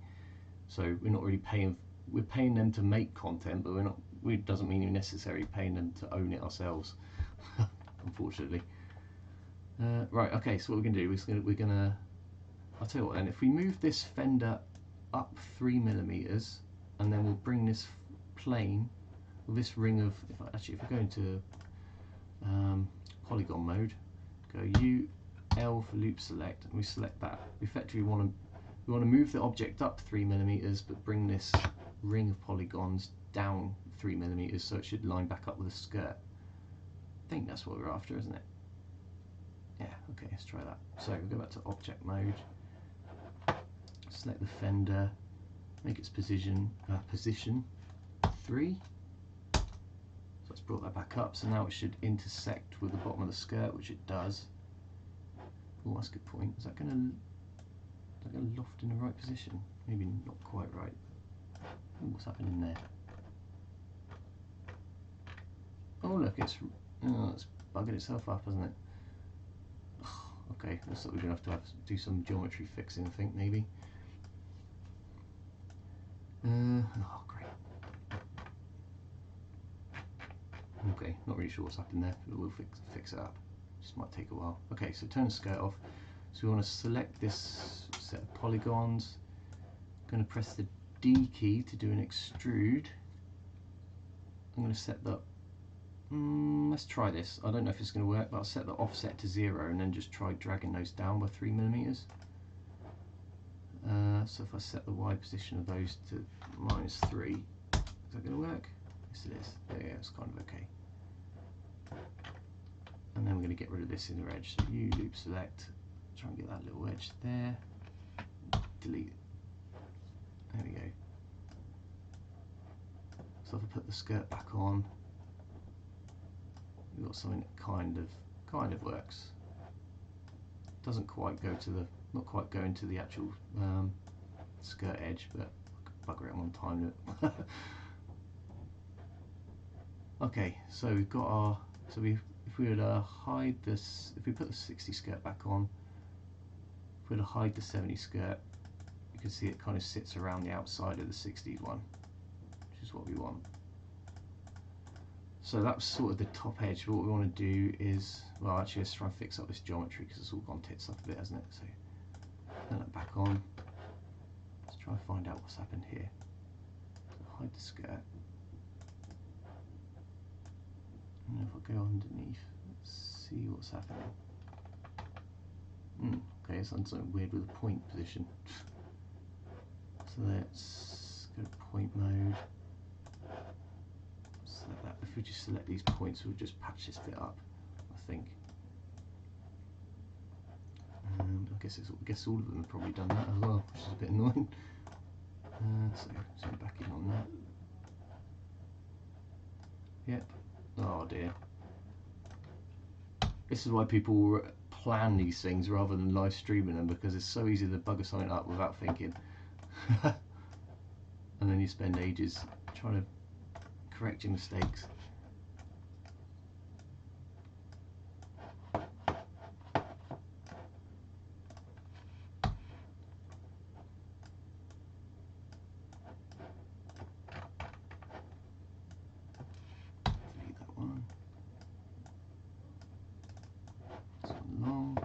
So we're not really paying. We're paying them to make content, but we're not. It doesn't mean we're necessarily paying them to own it ourselves, unfortunately. Right. Okay. So what we're gonna do is we're gonna. I'll tell you what. Then, if we move this fender up 3 millimeters, and then we'll bring this plane, with this ring of. If we go into polygon mode, go U, L for loop select, and we select that. We effectively want to move the object up 3 millimeters, but bring this ring of polygons down 3 millimeters, so it should line back up with the skirt. I think that's what we're after, isn't it? Yeah. Okay. Let's try that. So we'll go back to object mode. Select the fender, make its position 3. So let's brought that back up. So now it should intersect with the bottom of the skirt, which it does. Oh, that's a good point. Is that going to loft in the right position? maybe not quite right. Ooh, what's happening there? Oh look, it's buggered itself up, hasn't it? Okay, looks like we're going to have to do some geometry fixing, I think, maybe. Oh, great. Okay, not really sure what's happened there, but we'll fix it up. Just might take a while. Okay, so turn the skirt off. So we want to select this set of polygons. I'm going to press the D key to do an extrude. I'm going to set the let's try this. I don't know if it's going to work, but I'll set the offset to 0 and then just try dragging those down by 3mm. So if I set the Y position of those to -3, is that going to work? Yes, it is. Yeah, it's kind of okay. And then we're going to get rid of this inner edge. So U loop select, try and get that little edge there. Delete it. There we go. So if I put the skirt back on, we've got something that kind of works. Doesn't quite go to the, not quite go into the actual skirt edge, but I could bugger it on time limit. Okay, so we've got our, if we were to hide this, if we put the 60 skirt back on, if we were to hide the 70 skirt, you can see it kind of sits around the outside of the 60s one, which is what we want. So that's sort of the top edge. What we want to do is, well, actually let's try and fix up this geometry because it's all gone tits up a bit, hasn't it? So turn that back on. Let's try and find out what's happened here. So hide the skirt. And if I go underneath, let's see what's happening. Okay, it's done something weird with the point position. So let's go to point mode. Select that. If we just select these points, we'll just patch this bit up, I think. I guess all of them have probably done that as well, which is a bit annoying. So zoom back in on that. Yep. Oh dear. This is why people plan these things rather than live streaming them, because it's so easy to bugger something up without thinking. And then you spend ages trying to correct your mistakes. Delete that one. This one long.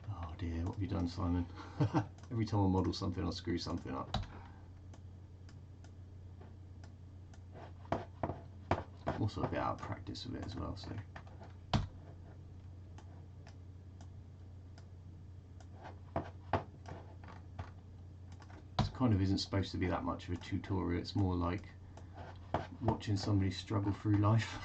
Oh dear, what have you done, Simon? Every time I model something, I'll screw something up. I'm also a bit out of practice with it as well, so. This kind of isn't supposed to be that much of a tutorial, it's more like watching somebody struggle through life.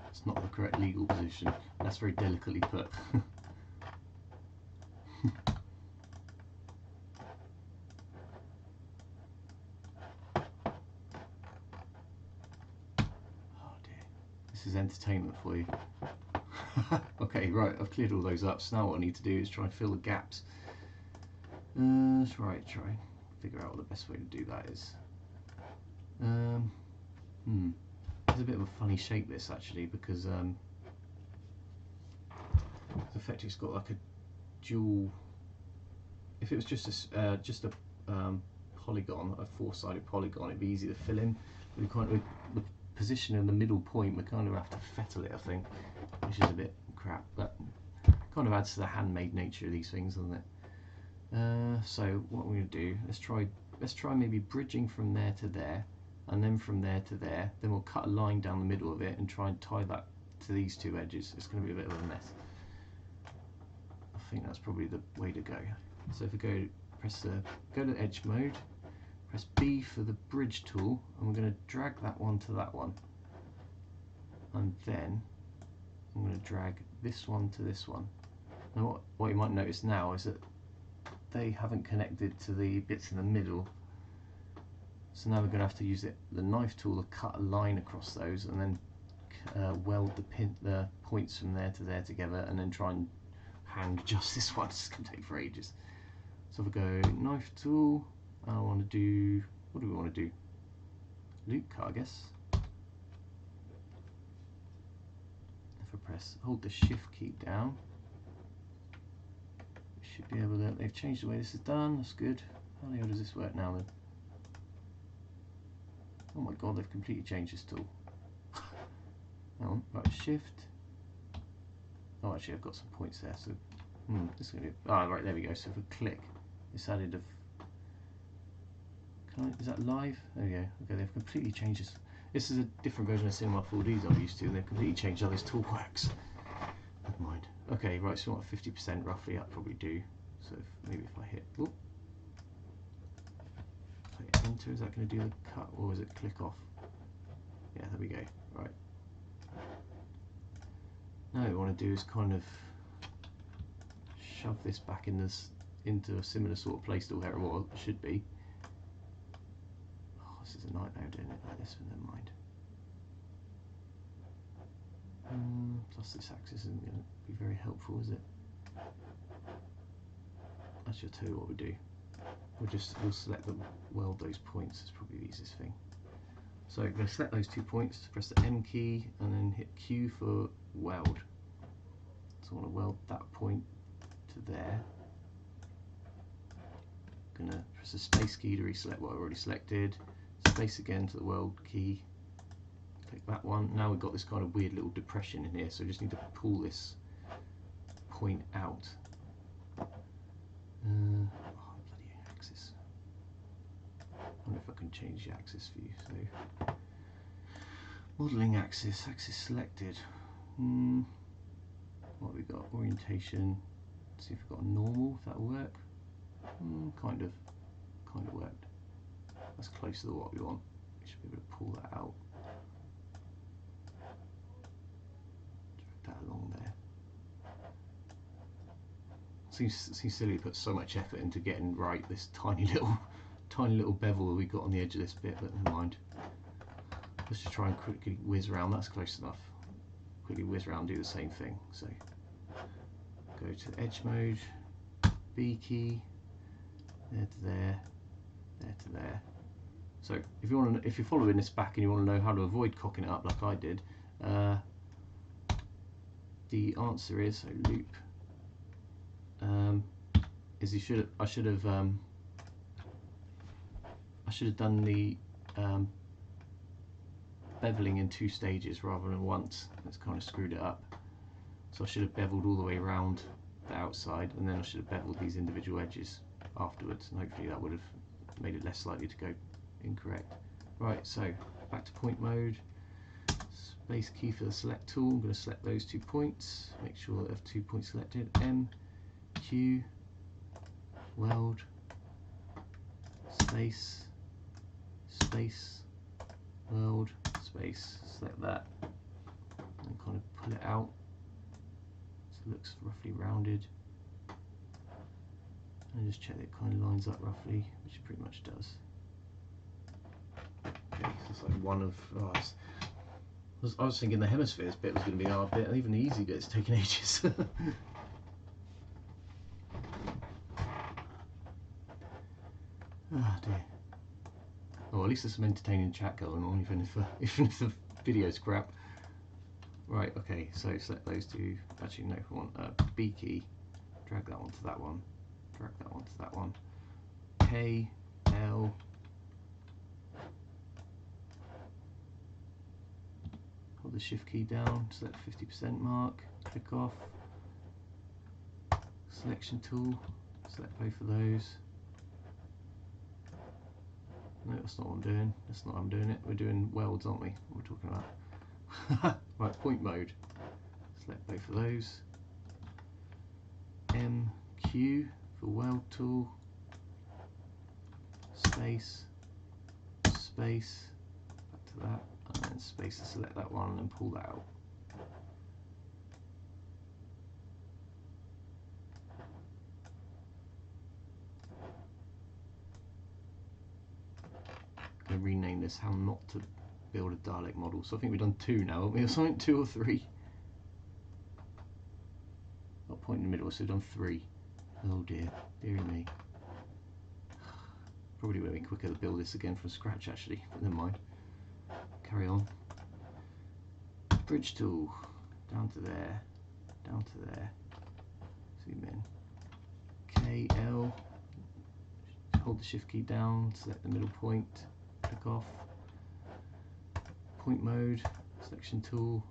It's not the correct legal position. That's very delicately put. Oh dear. This is entertainment for you. Okay, right, I've cleared all those up, so now what I need to do is try and fill the gaps. Let's try and figure out what the best way to do that is. It's a bit of a funny shape, this, actually, because effectively it's got like a dual. If it was just a polygon, a four-sided polygon, it'd be easy to fill in. But the position in the middle point, we kind of have to fettle it, I think, which is a bit crap, but kind of adds to the handmade nature of these things, doesn't it? So what we're going to do, let's try maybe bridging from there to there, and then from there to there. Then we'll cut a line down the middle of it and try and tie that to these two edges. It's going to be a bit of a mess. I think that's probably the way to go. So if we go to edge mode, press B for the bridge tool, and we're going to drag that one to that one, and then I'm going to drag this one to this one. And what you might notice now is that they haven't connected to the bits in the middle. So now we're going to have to use the knife tool to cut a line across those and then weld the points from there to there together, and then try and hand adjust this one. It's going to take for ages. So if we go knife tool, I want to do, what do we want to do? Loop cut, I guess. If I press, hold the shift key down, we should be able to, they've changed the way this is done, that's good. How the hell does this work now then? Oh my god, they've completely changed this tool. Hang on, right, shift. Oh, actually I've got some points there, so this is going to be, right, there we go. So if we click, it's added is that live? There we go. Okay, they've completely changed this. This is a different version of Cinema 4Ds I'm used to, and they've completely changed how this tool works. Never mind. Okay, right, so what, 50% roughly, I'd probably do. So maybe if I hit, enter, is that going to do the cut, or is it click off? Yeah, there we go. Right. Now what we want to do is kind of shove this back in into a similar sort of place to where it should be. Oh, this is a nightmare doing it like this, but never mind. Plus this axis isn't going to be very helpful, is it? Actually, I'll tell you what we do. We'll select them, weld those points. It's probably the easiest thing. So I'm going to select those 2 points, press the M key, and then hit Q for weld. So I want to weld that point to there. I'm going to press the space key to reselect what I've already selected. Space again to the weld key. Click that one. Now we've got this kind of weird little depression in here, so we just need to pull this point out. Bloody axis. I wonder if I can change the axis for you. So, modelling axis, axis selected. What have we got? Orientation. Let's see if we've got a normal, if that'll work. Kind of worked. That's close to what we want. We should be able to pull that out. Drag that along there. Seems silly to put so much effort into getting right this tiny little bevel that we got on the edge of this bit, but never mind. Let's just try and quickly whiz around. That's close enough. Quickly whiz around, do the same thing. So go to edge mode, B key, there to there, there to there. So if you're following this back and you want to know how to avoid cocking it up like I did, the answer is loop. Is I should have done the beveling in 2 stages rather than once. That's kind of screwed it up. So I should have beveled all the way around the outside, and then I should have beveled these individual edges afterwards, and hopefully that would have made it less likely to go incorrect. Right, so back to point mode. Space key for the select tool. I'm going to select those 2 points. Make sure that I have 2 points selected. M, Q, weld, space, space, weld, space. Select that, and kind of pull it out so it looks roughly rounded. And just check that it kind of lines up roughly, which it pretty much does. Okay, so it's like one of. I was thinking the hemispheres bit was going to be a hard bit, and even the easy bit's taking ages. Oh dear. Oh, at least there's some entertaining chat going on, even if the video's crap. Right, okay, so select those 2. Actually, no, I want a B key. Drag that one to that one. Drag that one to that one. K, L. Hold the shift key down, select 50% mark, click off. Selection tool, select both of those. No, that's not what I'm doing. That's not how I'm doing it. We're doing welds, aren't we? What we're talking about. Right, point mode. Select both of those. M, Q for weld tool. Space, space, back to that, and then space to select that one and pull that out. us how not to build a Dalek model. So I think we've done 2 now, haven't we? Or something, 2 or 3. Not point in the middle, so we've done 3. Oh dear, dearie me. Probably would have been quicker to build this again from scratch actually, but never mind. Carry on. Bridge tool, down to there, down to there. Zoom in. K, L. Hold the shift key down, select the middle point, click off. Point mode, selection tool,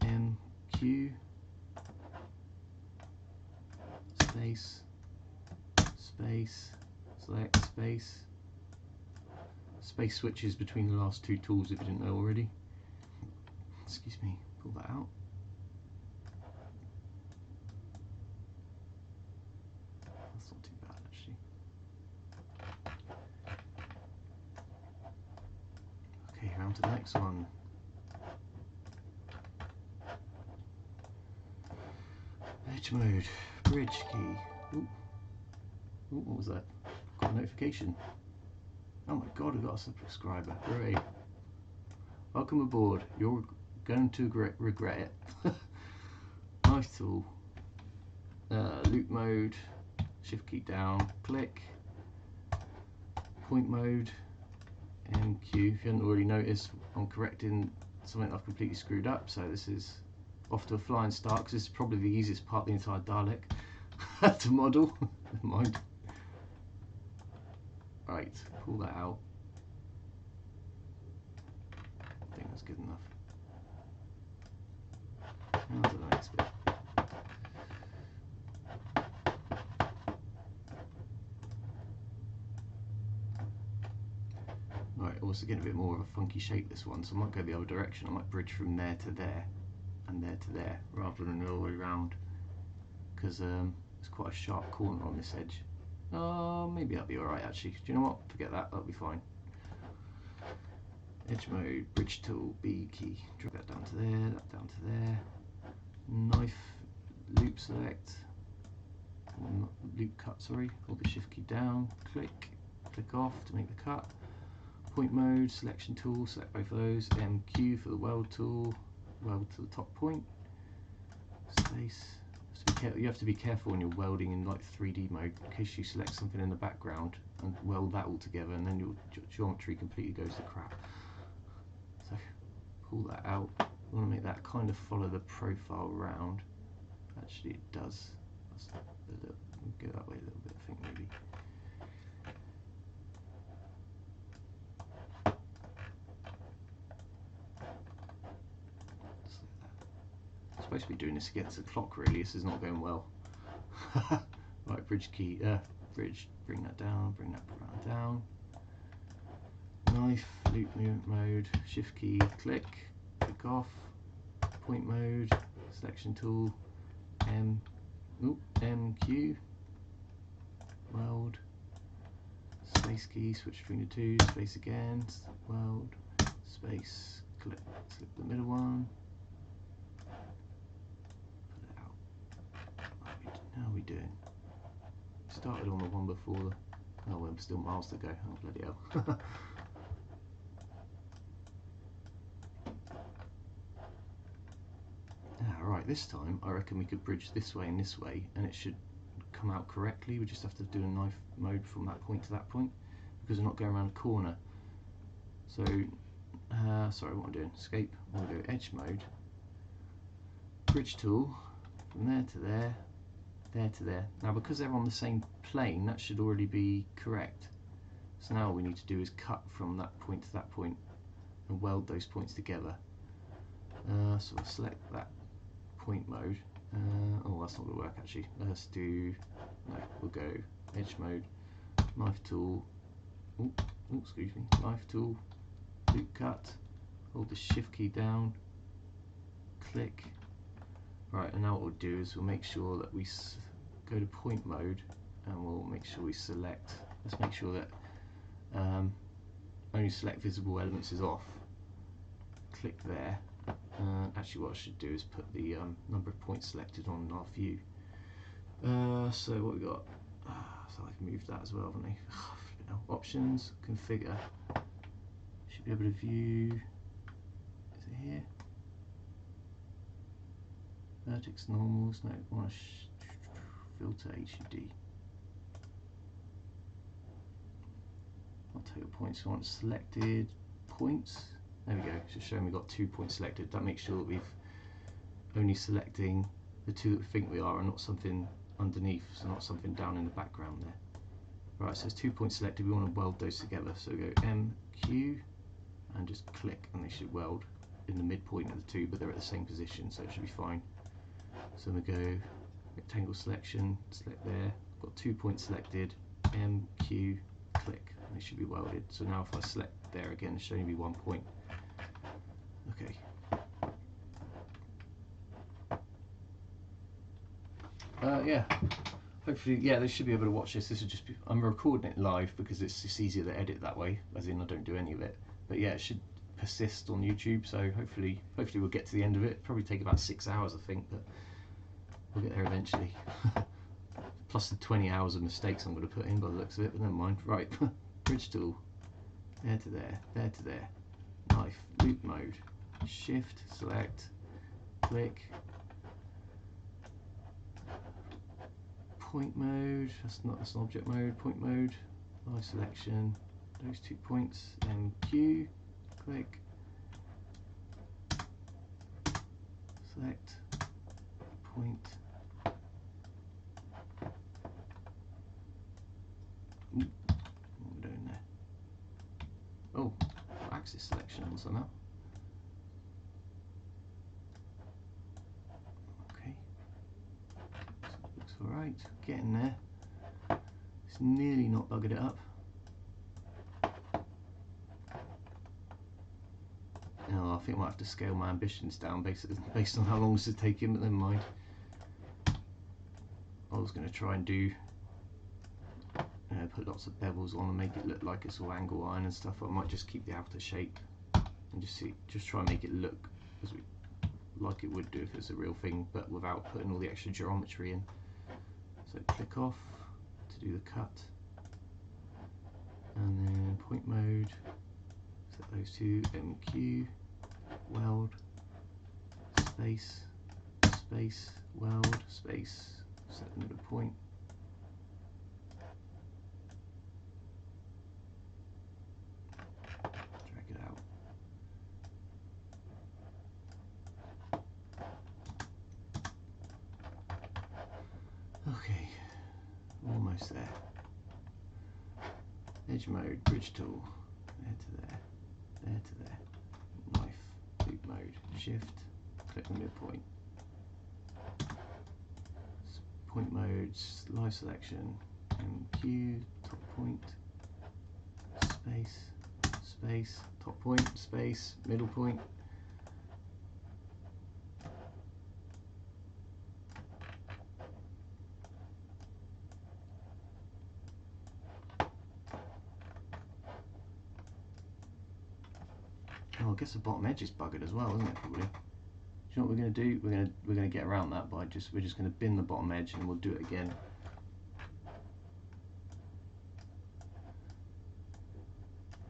M, Q. Space, space, select space. Space switches between the last 2 tools if you didn't know already. Excuse me, pull that out. That's not too bad actually. Okay, on to the next one. Edge mode, bridge key. Ooh. Ooh, what was that? Got a notification. Oh my god, I got a subscriber. Hooray. Welcome aboard. You're going to regret it. Knife tool. Loop mode. Shift key down. Click. Point mode. MQ. If you haven't already noticed, I'm correcting something I've completely screwed up. So this is off to a flying start because this is probably the easiest part of the entire Dalek to model. Never mind. Right, pull that out. I think that's good enough. On to the next bit. Right, also getting a bit more of a funky shape this one, so I might go the other direction. I might bridge from there to there and there to there rather than all the way around, because it's quite a sharp corner on this edge. Maybe that'll be alright actually. Do you know what? Forget that, that'll be fine. Edge mode, bridge tool, B key. Drag that down to there, that down to there. Knife, loop select. Loop cut, sorry. Hold the shift key down, click off to make the cut. Point mode, selection tool, select both of those. MQ for the weld tool, weld to the top point. Space. You have to be careful when you're welding in like 3D mode, in case you select something in the background and weld that all together, and then your geometry completely goes to crap. So pull that out. You want to make that kind of follow the profile round. Actually, it does. Go that way a little bit, I think maybe. Supposed to be doing this against the clock really. This is not going well. Right, bridge key, bridge, bring that down, bring that down. Knife, loop movement mode, shift key, click off. Point mode, selection tool, MQ, weld, space key, switch between the 2, space again, weld, space, click, select the middle one. How are we doing? Started on the one before the... Oh, well, still miles to go. Oh, bloody hell. Right, this time I reckon we could bridge this way and this way, and it should come out correctly. We just have to do a knife mode from that point to that point, because we're not going around a corner. So, sorry, what am I doing? Escape. I'm going to go edge mode. Bridge tool, from there to there. There to there. Now because they're on the same plane, that should already be correct. So now all we need to do is cut from that point to that point and weld those points together. So we'll select that point mode. Oh, that's not going to work actually. Let's do, no, we'll go edge mode, knife tool, excuse me, knife tool, loop cut, hold the shift key down, click. Right, and now what we'll do is we'll make sure that we go to point mode, and we'll make sure we select, let's make sure that only select visible elements is off. Click there. Actually what I should do is put the number of points selected on our view. So what we got, so I've moved that as well, haven't I? Options, configure, should Should be able to view, is it here? Vertex normals, no, I want to filter HUD. I'll take the points I want selected, points, there we go, it's just showing we've got 2 points selected. That makes sure that we've only selecting the 2 that we think we are and not something underneath, so not something down in the background there. Right, so it's 2 points selected, we want to weld those together, so we go MQ and just click and they should weld in the midpoint of the 2, but they're at the same position, so it should be fine. So we go rectangle selection, select there, I've got 2 points selected, MQ, click, and they should be welded. So now if I select there again, it should only be 1 point. Okay. Yeah, hopefully, yeah, they should be able to watch this. This will just be, I'm recording it live because it's just easier to edit that way, as in I don't do any of it. But yeah, it should persist on YouTube, so hopefully we'll get to the end of it. Probably take about 6 hours, I think, but we'll get there eventually. Plus the 20 hours of mistakes I'm going to put in by the looks of it, but never mind. Right, bridge tool, there to there, there to there, knife, loop mode, shift, select, click, point mode, that's an object mode, point mode, live selection, those 2 points, MQ, click, select, point, what are we doing there? Oh, axis selection on somehow. Okay, looks alright, getting there. It's nearly not buggered it up. Oh, I think I might have to scale my ambitions down based on how long this is taking, but never mind. I was going to try and do put lots of bevels on and make it look like it's all angle iron and stuff. I might just keep the outer shape and just try and make it look as like it would do if it's a real thing, but without putting all the extra geometry in. So click off to do the cut, and then point mode, set those 2, MQ, weld, space, space, weld, space, set the middle point. Drag it out. Okay, almost there. Edge mode, bridge tool, there to there, there to there, knife, loop mode, shift, click the midpoint. Point modes, live selection, MQ, top point, space, space, top point, space, middle point. Oh, I guess the bottom edge is buggered as well, isn't it? Probably. Do you know what we're going to do? We're going to get around that by we're just going to bin the bottom edge and we'll do it again.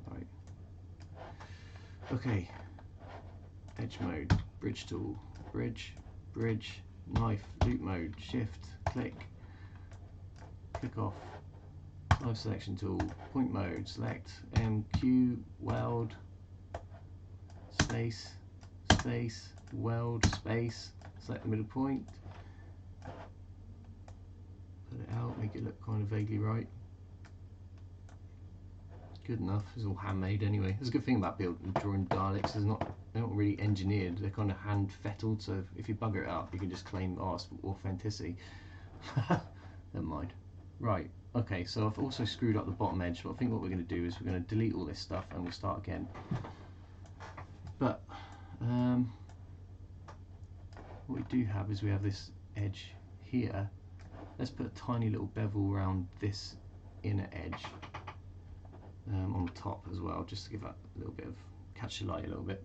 Right. Okay. Edge mode, bridge tool, bridge, bridge, knife, loop mode, shift, click off, live selection tool, point mode, select, MQ, weld, space, space, weld, space, select the middle point, put it out, make it look kind of vaguely right. Good enough. It's all handmade anyway. There's a good thing about drawing Daleks. They're not really engineered. They're kind of hand fettled. So if you bugger it up, you can just claim, oh, it's authenticity. Never mind. Right. Okay. So I've also screwed up the bottom edge. But I think what we're going to do is we're going to delete all this stuff and we'll start again. But what we do have is we have this edge here. Let's put a tiny little bevel around this inner edge. On the top as well, just to give that a little bit of catch the light a little bit.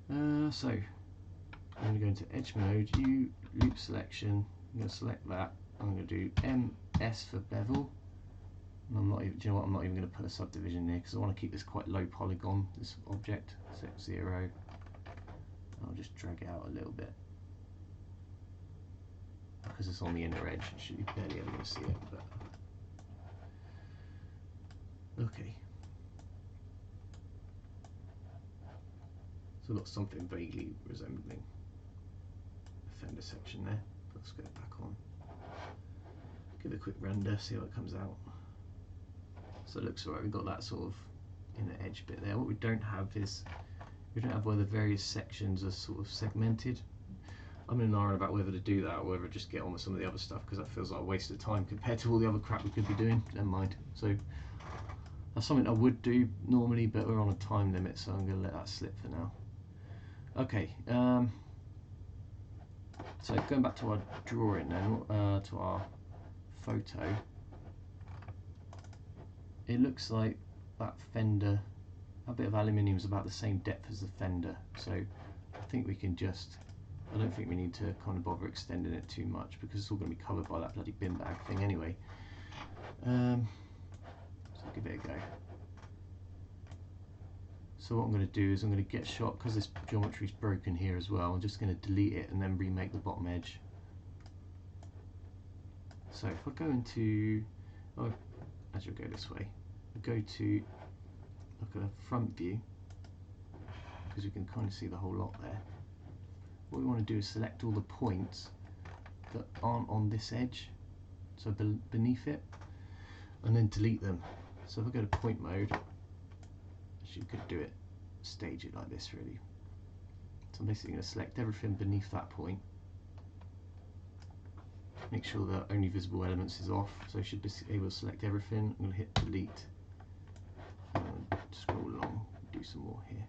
So I'm going to go into edge mode, loop selection. I'm going to select that. I'm going to do MS for bevel, And I'm not even, do you know what, I'm not even going to put a subdivision there because I want to keep this quite low polygon, this object. Set 0. I'll just drag it out a little bit. Because it's on the inner edge, you're barely ever going to see it. But okay. So I've got something vaguely resembling a fender section there. Let's get it back on. Give it a quick render, see how it comes out. So it looks alright, we've got that sort of inner edge bit there. What we don't have is, we don't have where the various sections are sort of segmented. I'm in an iron about whether to do that or whether to just get on with some of the other stuff, because that feels like a waste of time compared to all the other crap we could be doing. Never mind. So that's something I would do normally, but we're on a time limit, so I'm going to let that slip for now. Okay, so going back to our drawing then, to our photo, it looks like that fender, a bit of aluminium is about the same depth as the fender, so I think we can just, I don't think we need to kind of bother extending it too much because it's all going to be covered by that bloody bin bag thing anyway. So give it a go. So what I'm going to do is I'm going to get a shot, because this geometry is broken here as well, I'm just going to delete it and then remake the bottom edge. So if I go into, oh, actually I'll go this way, I go to like a front view, because you can kind of see the whole lot there. What we want to do is select all the points that aren't on this edge, so beneath it, and then delete them. So if I go to point mode, you could do it, stage it like this really. So I'm basically going to select everything beneath that point, make sure that only visible elements is off, so I should be able to select everything. I'm going to hit delete, and scroll along, do some more here.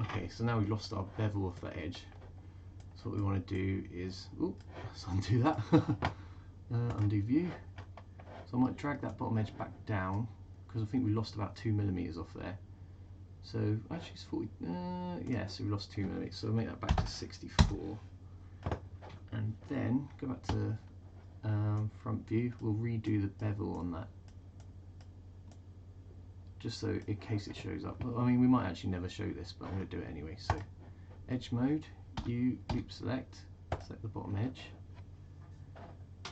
Okay, so now we've lost our bevel off that edge. So what we want to do is, ooh, let's undo that. Undo view. So I might drag that bottom edge back down, because I think we lost about 2mm off there. So actually it's 40, yeah, so we lost 2mm. So we'll make that back to 64. And then go back to front view, we'll redo the bevel on that, just so in case it shows up. Well, I mean, we might actually never show this, but I'm going to do it anyway. So edge mode, U, loop select the bottom edge.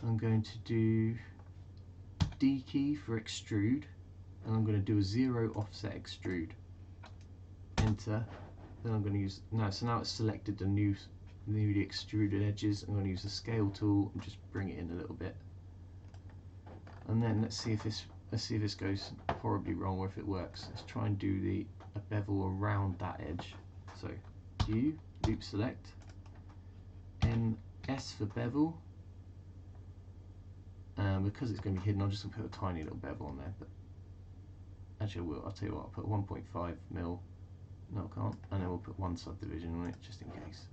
I'm going to do D key for extrude, and I'm going to do a 0 offset extrude. Enter. Then I'm going to use, no, so now it's selected the newly extruded edges. I'm going to use the scale tool and just bring it in a little bit. And then let's see if this goes horribly wrong or if it works. Let's try and do a bevel around that edge. So U, loop select, S for bevel. Because it's going to be hidden, I'm just going to put a tiny little bevel on there. But actually, I'll tell you what, I'll put 1.5mm. No, I can't. And then we'll put one subdivision on it just in case.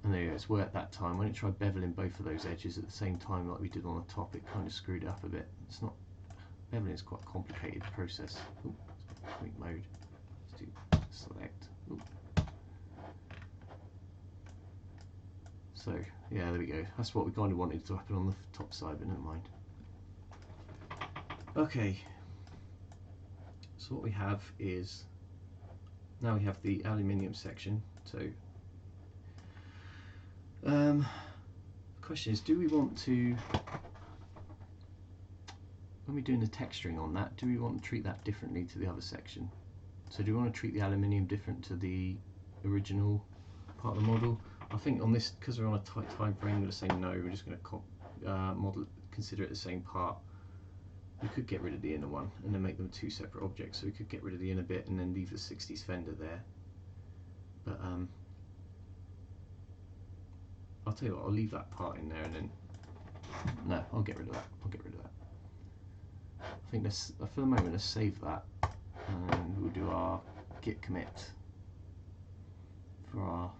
And there you go, it's worked that time. When it tried beveling both of those edges at the same time like we did on the top, it kind of screwed it up a bit. It's not, beveling is quite a complicated process. Ooh, point mode, let's do select. Ooh. So yeah, there we go. That's what we kind of wanted to happen on the top side, but never mind. Okay, so what we have is, now we have the aluminium section. So the question is, do we want to, when we're doing the texturing on that, do we want to treat that differently to the other section? So do we want to treat the aluminium different to the original part of the model? I think on this, because we're on a tight time frame, I'm going to say no. We're just going to consider it the same part. We could get rid of the inner one and then make them two separate objects. So we could get rid of the inner bit and then leave the 60s fender there. But I'll tell you what, I'll leave that part in there and then, no, I'll get rid of that. I'll get rid of that. I think let's, for the moment, let's save that and we'll do our git commit for our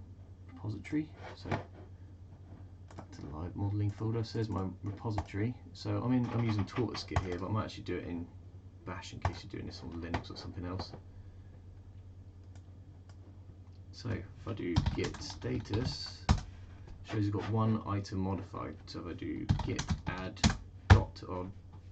repository. So back to the live modeling folder. So there's my repository. So I'm using Tortoise Git here, but I might actually do it in Bash in case you're doing this on Linux or something else. So if I do git status, shows you've got one item modified. So if I do git add dot on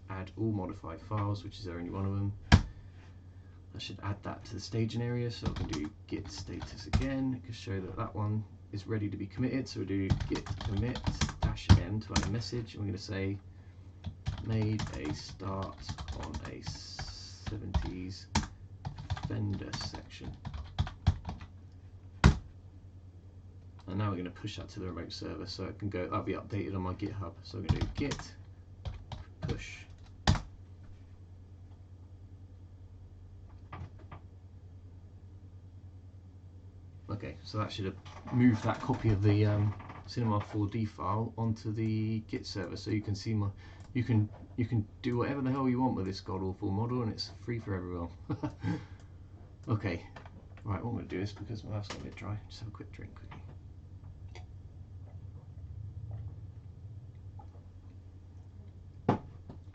add all modified files, which is only one of them, I should add that to the staging area. So I can do git status again, it can show that that one is ready to be committed. So we do git commit -n to add a message, and we're going to say made a start on a 70s Fender section. And now we're going to push that to the remote server, so it can go. That'll be updated on my GitHub. So I'm going to do git push. Okay, so that should have moved that copy of the Cinema 4D file onto the Git server, so you can see my. You can do whatever the hell you want with this god awful model, and it's free for everyone. Okay, right. What I'm going to do is, because my mouth's got a bit dry, just have a quick drink quickly.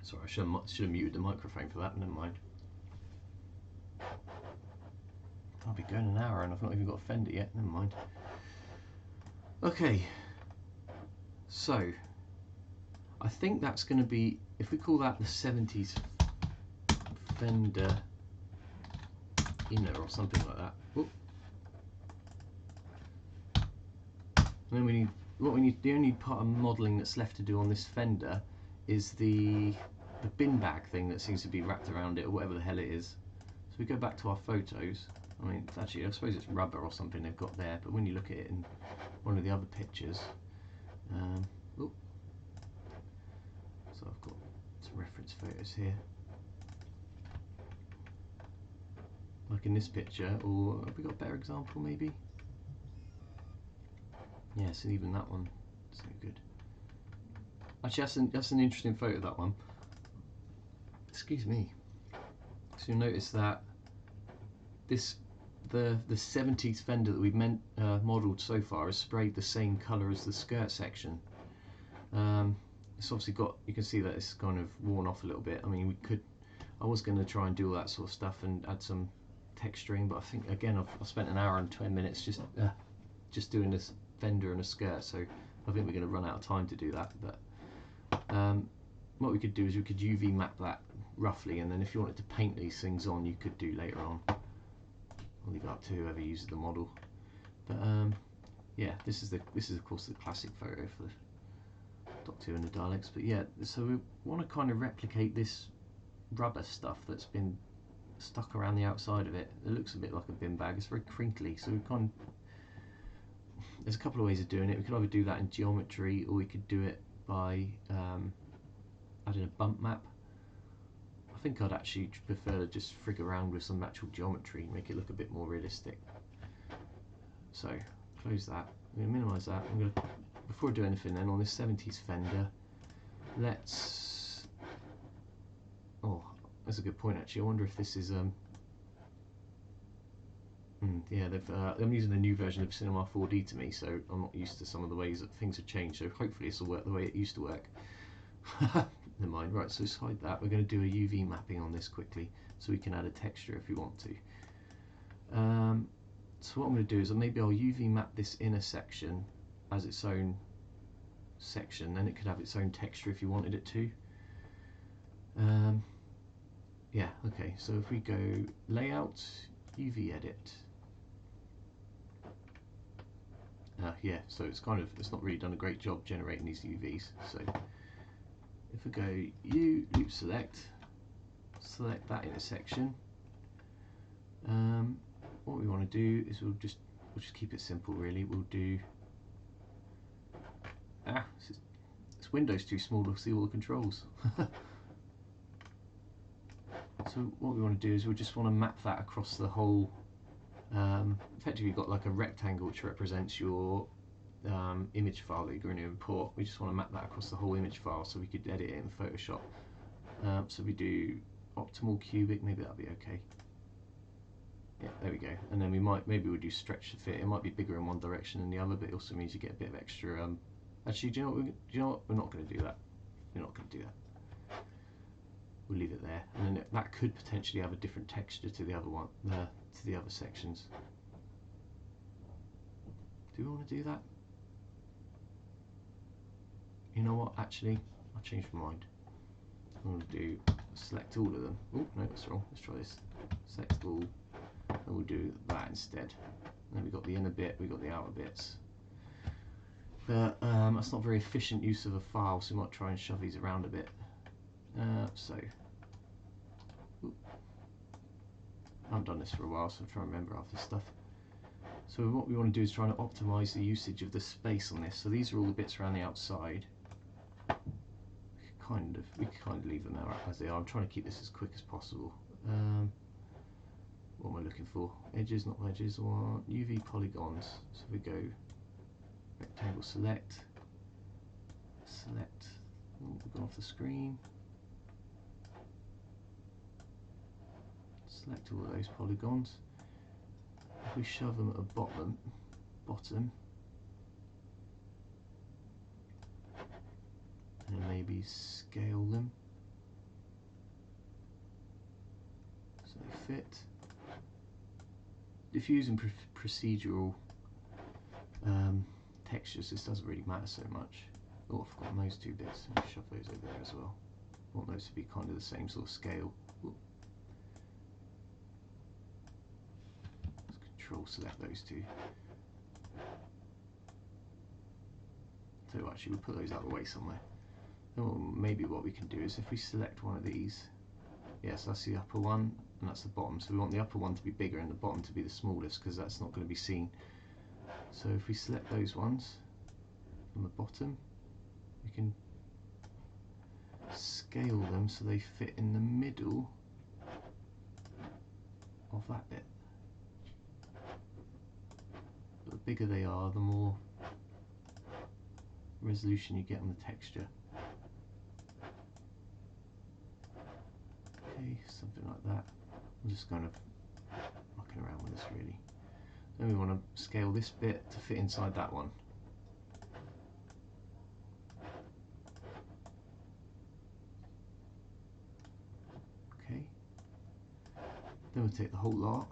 Sorry, I should have muted the microphone for that. Never mind. I'll be going an hour and I've not even got a fender yet. Never mind. Okay, so I think that's going to be, if we call that the 70s Fender inner or something like that. Oop. And then the only part of modelling that's left to do on this Fender is the bin bag thing that seems to be wrapped around it, or whatever the hell it is. So we go back to our photos. I mean, actually, I suppose it's rubber or something they've got there, but when you look at it in one of the other pictures, so I've got some reference photos here, like in this picture, or have we got a better example maybe? Yeah, so even that one, it's no good. Actually, that's an interesting photo, that one. Excuse me. So you'll notice that the 70s Fender that we've modelled so far is sprayed the same colour as the skirt section. It's obviously got, you can see that it's kind of worn off a little bit. I mean, I was going to try and do all that sort of stuff and add some texturing, but I think again I've spent an hour and 20 minutes just doing this Fender and a skirt, so I think we're going to run out of time to do that. But what we could do is we could UV map that roughly, and then if you wanted to paint these things on, you could do later on. I'll leave it up to whoever uses the model. But yeah, this is of course the classic photo for the Doctor Who and the Daleks. But yeah, so we want to kind of replicate this rubber stuff that's been stuck around the outside of it. It looks a bit like a bin bag. It's very crinkly, so there's a couple of ways of doing it. We could either do that in geometry, or we could do it by adding a bump map. I think I'd actually prefer to just frig around with some actual geometry, make it look a bit more realistic. So close that. I'm going to minimise that. I'm going to, before I do anything then, on this 70s Fender, let's. Oh, that's a good point actually. I wonder if this is yeah, I'm using the new version of Cinema 4D to me, so I'm not used to some of the ways that things have changed. So hopefully this will work the way it used to work. Never mind. Right, so let's hide that. We're going to do a UV mapping on this quickly, so we can add a texture if we want to. So what I'm going to do is maybe I'll UV map this inner section as its own section, then it could have its own texture if you wanted it to. Yeah, okay, so if we go layout, UV edit. Yeah, so it's not really done a great job generating these UVs. So if we go loop select that intersection. What we want to do is we'll just keep it simple really. We'll do this window's too small to see all the controls. So what we want to do is we just want to map that across the whole. Effectively, you've got like a rectangle which represents your image file that you're going to import. We just want to map that across the whole image file, so we could edit it in Photoshop. So we do optimal cubic, maybe that'll be okay. Yeah, there we go. And then maybe we'll do stretch to fit. It might be bigger in one direction than the other, but it also means you get a bit of extra. Actually, do you know what? We're not going to do that. We're not going to do that. We'll leave it there, and then that could potentially have a different texture to the other one, to the other sections. Do we want to do that? You know what? Actually, I changed my mind. I'm going to do select all of them. Oh no, that's wrong. Let's try this. Select all, and we'll do that instead. And then we've got the inner bit, we've got the outer bits. But that's not very efficient use of a file, so we might try and shove these around a bit. So, I haven't done this for a while, so I'm trying to remember half this stuff. So what we want to do is try and optimize the usage of the space on this. So these are all the bits around the outside. We can kind of leave them there as they are. I'm trying to keep this as quick as possible. What am I looking for? Edges, not edges. I want UV polygons. So we go rectangle, select. Oh, we've gone off the screen. Select all of those polygons. If we shove them at the bottom, and then maybe scale them so they fit. If you're using procedural textures, this doesn't really matter so much. Oh, I've forgotten those two bits. I'll shove those over there as well. I want those to be kind of the same sort of scale. Ooh. Control select those two. So actually we'll put those out of the way somewhere. Or maybe what we can do is if we select one of these, yes, that's the upper one and that's the bottom, so we want the upper one to be bigger and the bottom to be the smallest because that's not going to be seen. So if we select those ones from the bottom, we can scale them so they fit in the middle of that bit. The bigger they are, the more resolution you get on the texture. Okay, something like that. I'm just kind of mucking around with this really. Then we want to scale this bit to fit inside that one. Okay. Then we'll take the whole lot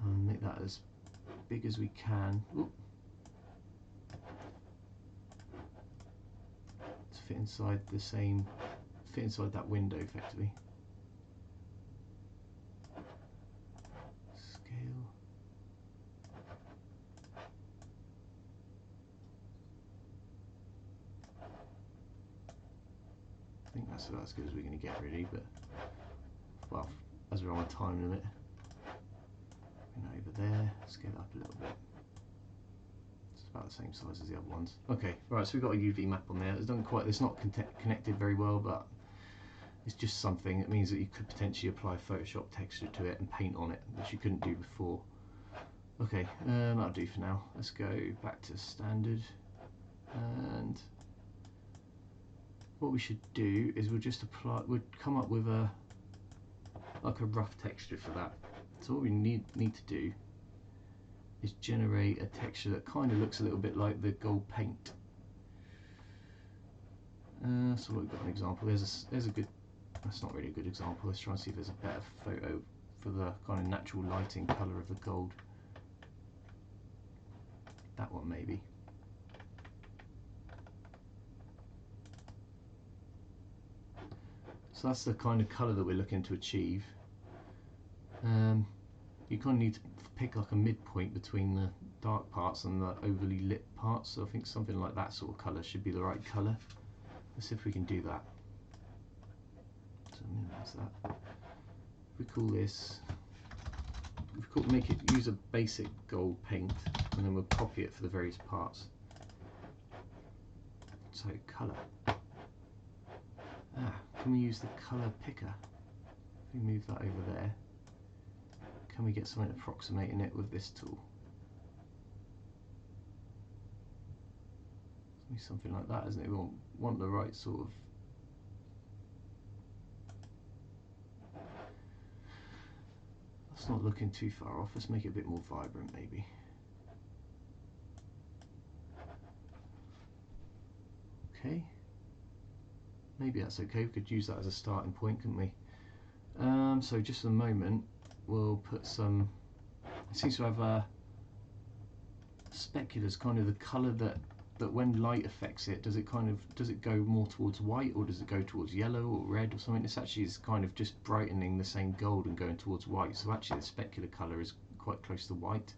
and make that as big as we can. Ooh. To fit inside that window effectively. Scale. I think that's about as good as we're going to get really, but well, as we're on a time limit, over there, scale it up a little bit. It's about the same size as the other ones. Okay, right, so we've got a UV map on there. It's not connected very well, but it's just something. It means that you could potentially apply Photoshop texture to it and paint on it, which you couldn't do before. Okay, that'll do for now. Let's go back to standard, and what we should do is we'll come up with a rough texture for that. So what we need to do is generate a texture that kind of looks a little bit like the gold paint. So we've got an example. There's a good. That's not really a good example. Let's try and see if there's a better photo for the kind of natural lighting colour of the gold. That one maybe. So that's the kind of colour that we're looking to achieve. You kind of need to pick like a midpoint between the dark parts and the overly lit parts, so I think something like that sort of colour should be the right colour. Let's see if we can do that. So minimize that. If we call this, use a basic gold paint, and then we'll copy it for the various parts. So colour. Can we use the colour picker? If we move that over there, can we get something approximating it with this tool? Something like that, isn't it? We want the right sort of that's not looking too far off. Let's make it a bit more vibrant maybe. Okay, maybe that's okay. We could use that as a starting point, couldn't we? So just a moment, we'll put some, it seems to have specular's kind of the colour that when light affects it, does it go more towards white, or does it go towards yellow or red or something? This actually is kind of just brightening the same gold and going towards white, so actually the specular colour is quite close to white.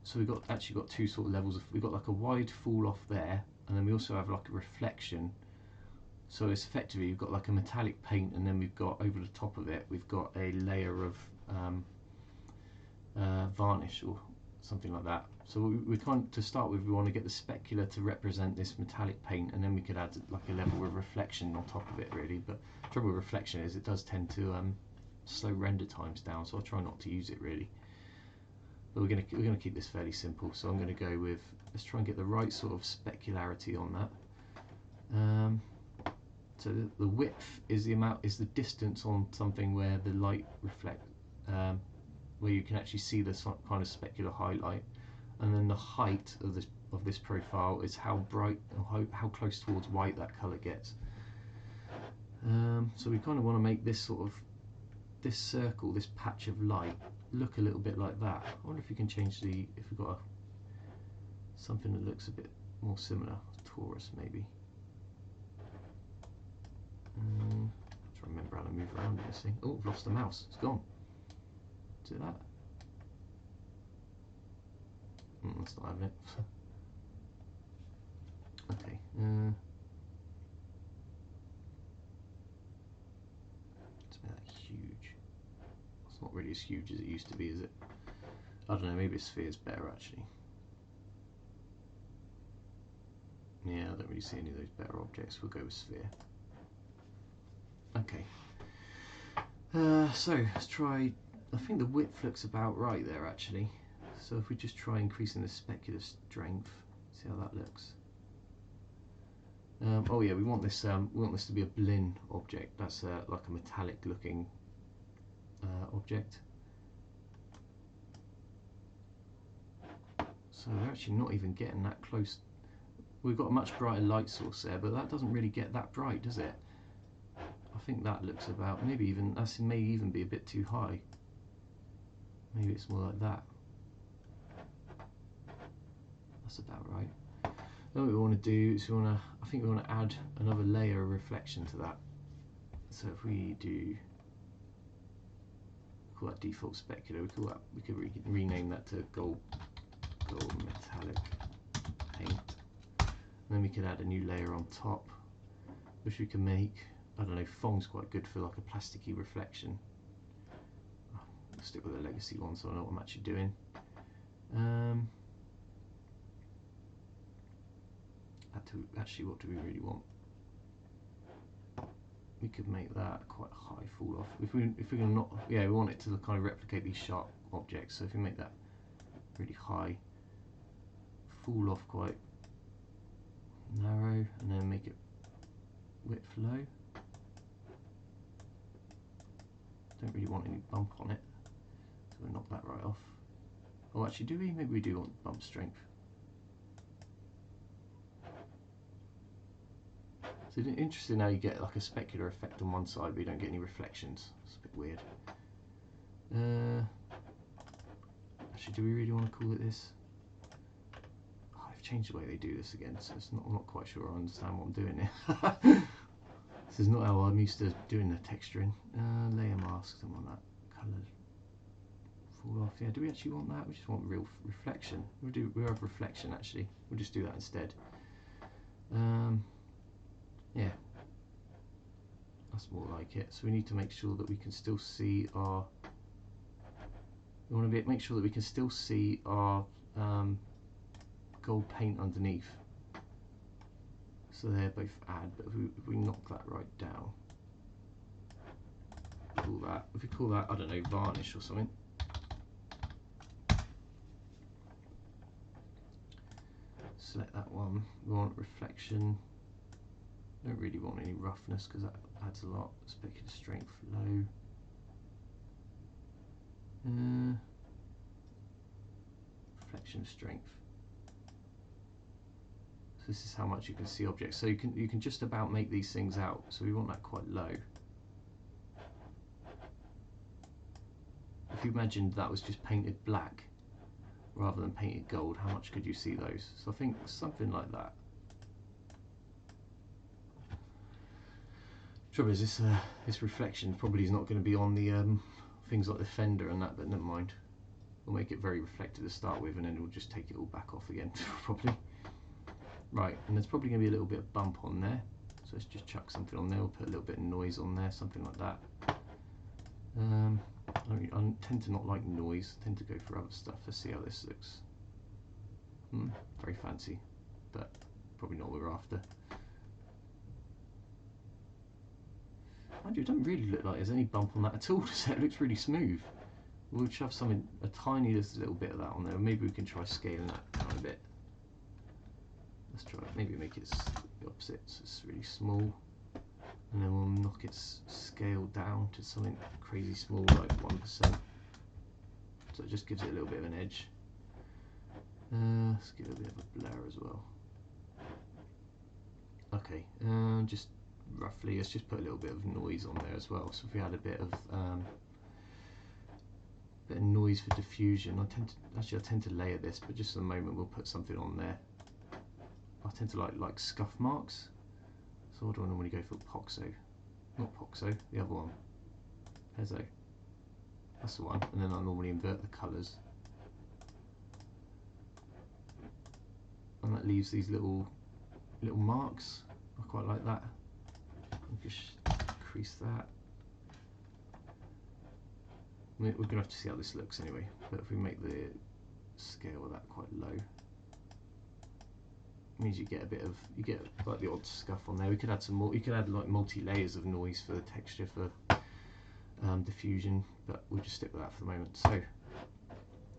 So we've actually got two sort of levels of, we've got like a wide fall off there, and then we also have like a reflection. So it's effectively, you've got like a metallic paint, and then we've got over the top of it, we've got a layer of varnish or something like that. So we to start with, we want to get the specular to represent this metallic paint, and then we could add like a level of reflection on top of it really. But the trouble with reflection is it does tend to slow render times down, so I'll try not to use it really. But we're gonna keep this fairly simple. So I'm gonna go with, let's try and get the right sort of specularity on that. So the width is the distance on something where the light where you can actually see the kind of specular highlight, and then the height of this profile is how bright or how close towards white that colour gets. So we kind of want to make this sort of circle, this patch of light, look a little bit like that. I wonder if we can change if we've got something that looks a bit more similar, torus maybe. Trying to remember how to move around in this thing. Oh, I've lost the mouse. It's gone. Is it that? That's not having it. Okay. It's not that huge. It's not really as huge as it used to be, is it? I don't know. Maybe a sphere is better actually. Yeah, I don't really see any of those better objects. We'll go with sphere. Okay. So let's try. I think the width looks about right there actually. So if we just try increasing the specular strength, see how that looks. Oh yeah, we want this to be a Blinn object. That's like a metallic looking object. So we're actually not even getting that close. We've got a much brighter light source there, but that doesn't really get that bright, does it? I think that looks about, maybe even, that may even be a bit too high. Maybe it's more like that. That's about right. Then what we want to do is I think we want to add another layer of reflection to that. So if we call that default specular, we could rename that to gold metallic paint. And then we could add a new layer on top, which we can make, I don't know, Fong's quite good for like a plasticky reflection. I'll stick with the legacy one so I know what I'm actually doing. Actually, what do we really want? We could make that quite a high fall off. If we're gonna not, yeah, we want it to kind of replicate these sharp objects. So if we make that really high, fall off quite narrow, and then make it width low. Don't really want any bump on it, so we'll knock that right off. Oh, actually, do we? Maybe we do want bump strength. So it's interesting how you get like a specular effect on one side, but you don't get any reflections. It's a bit weird. Actually, do we really want to call it this? Oh, I've changed the way they do this again, so I'm not quite sure I understand what I'm doing here. This is not how I'm used to doing the texturing. Layer mask, something like that. Colour fall off. Yeah, do we actually want that? We just want real reflection. We have reflection actually. We'll just do that instead. Yeah, that's more like it. So we need to make sure that we can still see our. We want to make sure that we can still see our gold paint underneath. So they're both add, but if we knock that right down, if we call that, I don't know, varnish or something. Select that one. We want reflection. Don't really want any roughness because that adds a lot. Specular strength low. reflection strength. So this is how much you can see objects. So you can just about make these things out. So we want that quite low. If you imagined that was just painted black rather than painted gold, how much could you see those? So I think something like that. Trouble is, this reflection probably is not going to be on the things like the fender and that, but never mind. We'll make it very reflective to start with, and then we'll just take it all back off again, probably. Right, and there's probably going to be a little bit of bump on there, so let's just chuck something on there. We'll put a little bit of noise on there, something like that. I tend to not like noise, I tend to go for other stuff. Let's see how this looks. Very fancy, but probably not what we're after. It doesn't really look like there's any bump on that at all, so it looks really smooth. We'll shove something, a tiny little bit of that on there. Maybe we can try scaling that down a bit. Let's try it. Maybe make it the opposite, so it's really small. And then we'll knock its scale down to something crazy small, like 1%. So it just gives it a little bit of an edge. Let's give it a bit of a blur as well. Okay, just roughly, let's just put a little bit of noise on there as well. So if we had a bit of noise for diffusion, I tend to layer this, but just for the moment we'll put something on there. I tend to like scuff marks. So what do I normally go for? Poxo. Not Poxo, the other one. Pezzo. That's the one. And then I normally invert the colours. And that leaves these little marks. I quite like that. Just increase that. We're going to have to see how this looks anyway. But if we make the scale of that quite low, means you get like the odd scuff on there. We could add some more. You could add like multi-layers of noise for the texture, for diffusion, but we'll just stick with that for the moment. So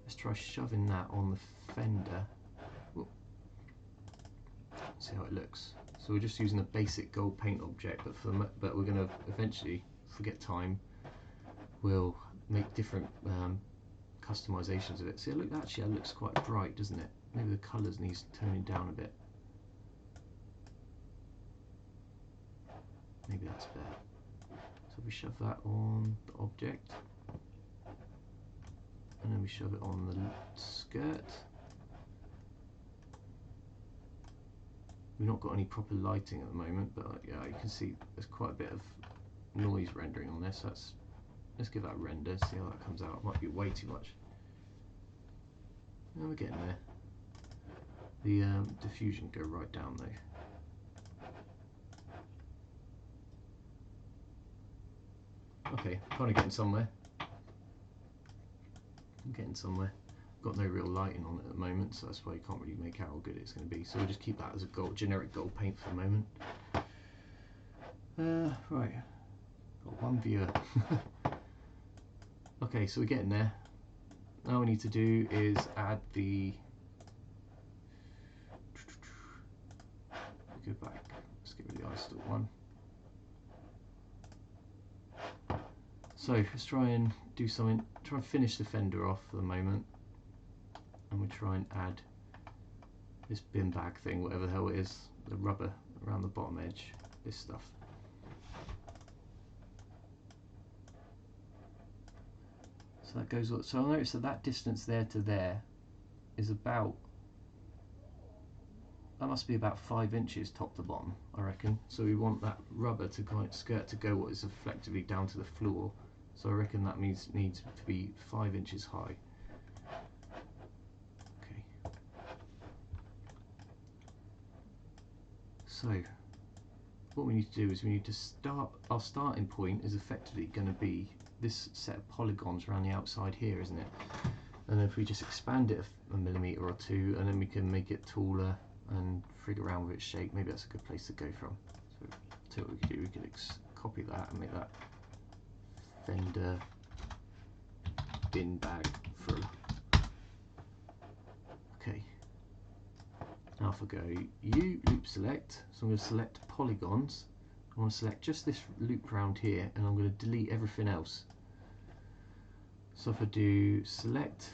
let's try shoving that on the fender. Whoop. See how it looks. So we're just using a basic gold paint object, but we're going to eventually, if we get time, we'll make different customizations of it. See, look, actually that looks quite bright, doesn't it? Maybe the colours needs toning down a bit. Maybe that's better. So we shove that on the object, and then we shove it on the skirt. We've not got any proper lighting at the moment, but yeah, you can see there's quite a bit of noise rendering on this. Let's give that a render, see how that comes out. It might be way too much. No, we're getting there. The diffusion go right down though. Okay, kind of getting somewhere. I'm getting somewhere. Got no real lighting on it at the moment, so that's why you can't really make out how good it's going to be. So we'll just keep that as a generic gold paint for the moment. Right, got one viewer. Okay, so we're getting there. Now we need to do is add the. Go back. Let's get rid of the iStore one. So let's try and do something. Try and finish the fender off for the moment, and we try and add this bin bag thing, whatever the hell it is, the rubber around the bottom edge. This stuff. So that goes. So I notice that distance there to there is about. That must be about 5 inches top to bottom, I reckon. So we want that rubber to skirt to go what is effectively down to the floor. So I reckon that needs to be 5 inches high. Okay. So what we need to do is we need to start. Our starting point is effectively going to be this set of polygons around the outside here, isn't it? And if we just expand it a millimetre or two, and then we can make it taller and frig around with its shape. Maybe that's a good place to go from. So what we could do, we could copy that and make that fender bin bag full. Okay. Now if I go loop select, so I'm going to select polygons. I want to select just this loop round here, and I'm going to delete everything else. So if I do select,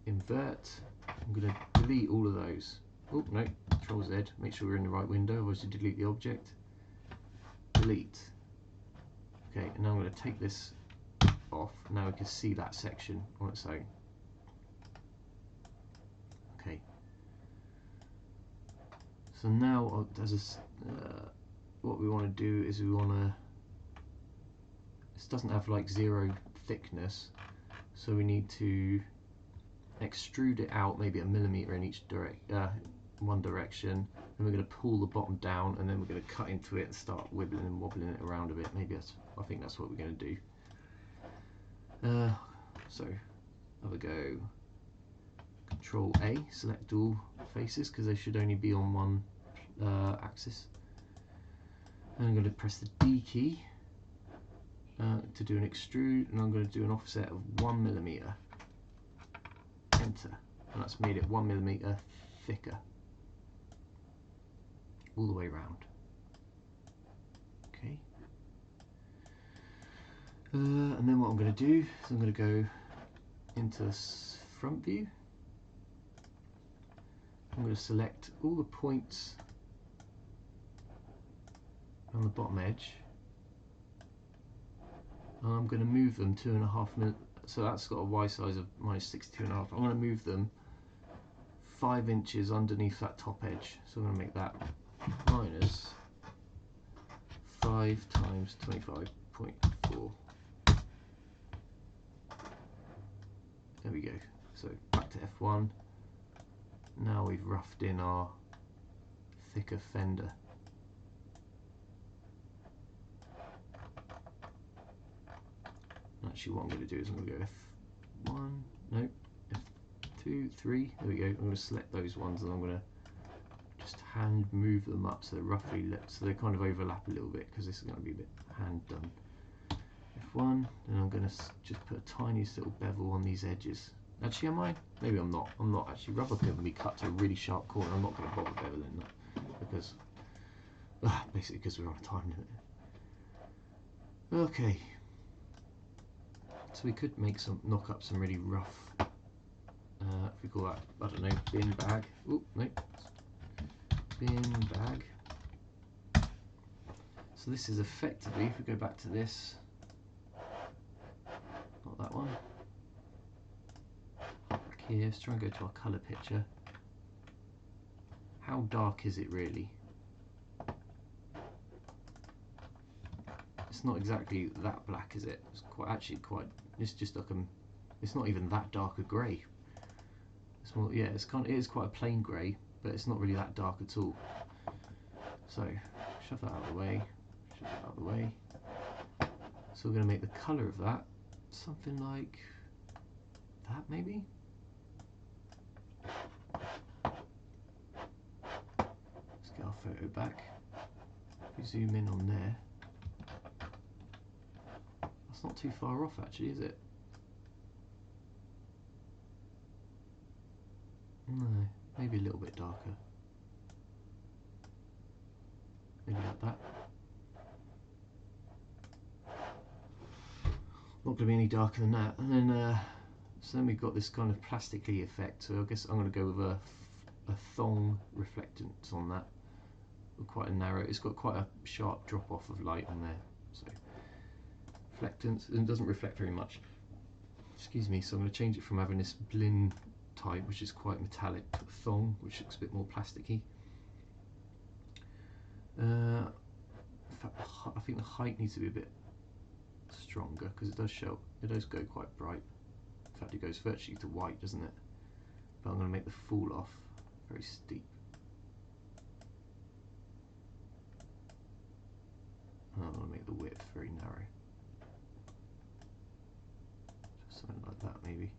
invert, I'm going to delete all of those. Oh no, Control Z, make sure we're in the right window, otherwise you delete the object. Delete. Okay, and now I'm going to take this off. Now we can see that section on its own. Okay. So now what we want to do is we want to. This doesn't have like 0 thickness, so we need to extrude it out maybe a millimeter in each one direction. Then we're going to pull the bottom down, and then we're going to cut into it and start wibbling and wobbling it around a bit. Maybe I think that's what we're going to do. So have a go. Control A, select all faces because they should only be on one axis. And I'm going to press the D key to do an extrude, and I'm going to do an offset of 1 millimeter. Enter, and that's made it 1 millimeter thicker all the way around. Okay. And then what I'm going to do is I'm going to go into front view. I'm going to select all the points on the bottom edge, and I'm going to move them 2.5 mm. So that's got a Y size of -62.5. I'm going to move them 5 inches underneath that top edge. So I'm going to make that -5 times 25.4. There we go. So back to F1. Now we've roughed in our thicker fender. Actually, what I'm going to do is I'm going to go F1, no, F2, 3, there we go. I'm going to select those ones, and I'm going to just hand move them up so they're roughly lit, so they kind of overlap a little bit, because this is going to be a bit hand done. F1, and I'm going to just put a tiniest little bevel on these edges. Actually, am I? Maybe I'm not. I'm not actually. Rubber can be cut to a really sharp corner. I'm not going to bother beveling that, because basically because we're on a time limit. Okay. So we could knock up some really rough, if we call that, I don't know, bin bag. Oh, no. Bin bag. So this is effectively, if we go back to this, not that one, back here, let's try and go to our colour picture. How dark is it really? It's not exactly that black, is it? It's it's just like it's not even that dark a grey. It's more, yeah, it is quite a plain grey, but it's not really that dark at all. So shove that out of the way, shove that out of the way. So we're going to make the colour of that something like that, maybe. Let's get our photo back. If we zoom in on there. It's not too far off actually, is it? No, maybe a little bit darker. Maybe like that. Not going to be any darker than that. And then, so then we've got this kind of plasticky effect. So I guess I'm going to go with a thong reflectance on that. Quite a narrow. It's got quite a sharp drop off of light on there. So reflectance, and it doesn't reflect very much. Excuse me. So I'm going to change it from having this blin type, which is quite metallic, to thong, which looks a bit more plasticky. In fact, I think the height needs to be a bit stronger because it does go quite bright. In fact, it goes virtually to white, doesn't it? But I'm going to make the fall off very steep. And I'm going to make the width very narrow. Just something like that, maybe.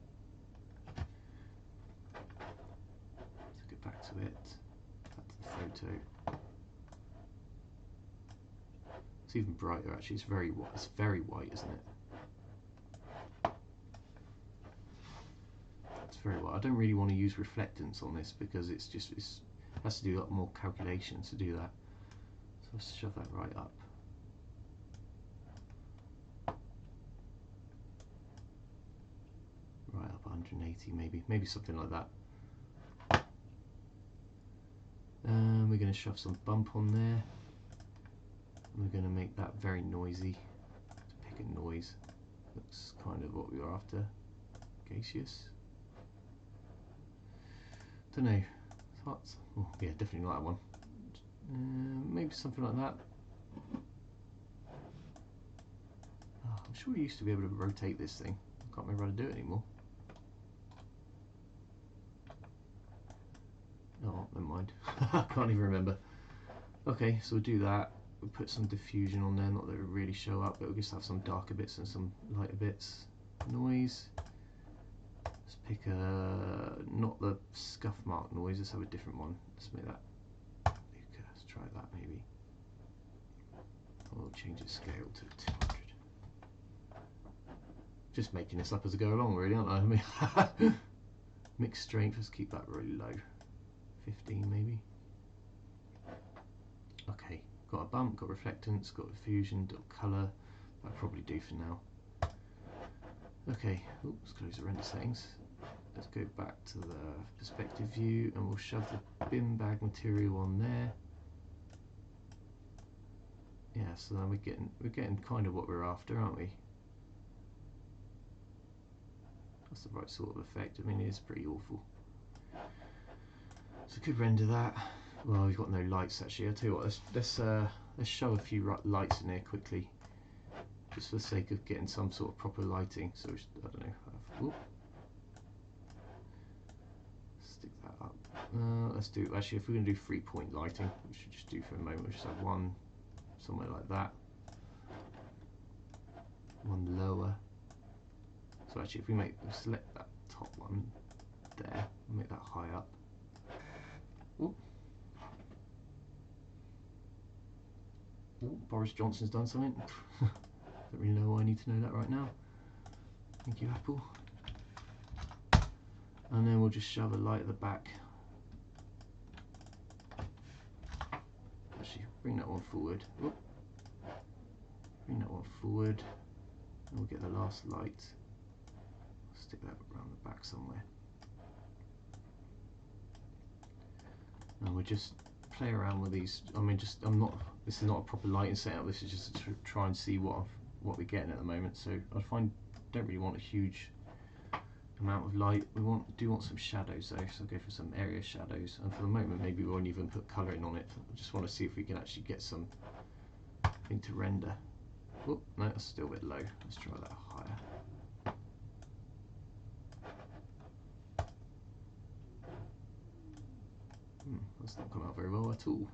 Let's get back to it. Back to the photo. It's even brighter actually. It's very white. It's very white, isn't it? It's very white. I don't really want to use reflectance on this because it has to do a lot more calculations to do that. So let's shove that right up. 180 maybe something like that. We're going to shove some bump on there. We're going to make that very noisy. Let's pick a noise. That's kind of what we were after. Gaseous. Don't know. Thoughts? Oh, yeah, definitely like that one. Maybe something like that. Oh, I'm sure we used to be able to rotate this thing. I can't remember how to do it anymore. Oh, never mind. I can't even remember. Okay, so we'll do that. We'll put some diffusion on there, not that it will really show up, but we'll just have some darker bits and some lighter bits. Noise. Let's pick not the scuff mark noise, let's have a different one. Let's make that Luca. Let's try that maybe. We'll change its scale to 200. Just making this up as I go along, really, aren't I? I mean, mixed strength, let's keep that really low. 15 maybe. Okay, got a bump, got reflectance, got diffusion, got colour. That'll probably do for now. Okay, oops, let's close the render settings. Let's go back to the perspective view and we'll shove the bin bag material on there. Yeah, so then we're getting kind of what we're after, aren't we? That's the right sort of effect. I mean, it is pretty awful. So I could render that. Well, we've got no lights actually. I'll tell you what, let's shove a few lights in there quickly, just for the sake of getting some sort of proper lighting. So I don't know. Stick that up. Let's do, actually, if we're going to do 3-point lighting, we should just do for a moment. We'll just have one somewhere like that, one lower. So actually, if we select that top one there, make that high up. Ooh. Ooh, Boris Johnson's done something. Don't really know why I need to know that right now. Thank you, Apple. And then we'll just shove a light at the back. Actually, bring that one forward. Ooh. Bring that one forward. And we'll get the last light. Stick that around the back somewhere. And we'll just play around with these. I mean, this is not a proper lighting setup. This is just to try and see what we're getting at the moment. So I don't really want a huge amount of light. We do want some shadows though, so I'll go for some area shadows. And for the moment, maybe we won't even put colouring on it. I just want to see if we can actually get something to render. Oh, no, that's still a bit low. Let's try that higher. That's not come out very well at all.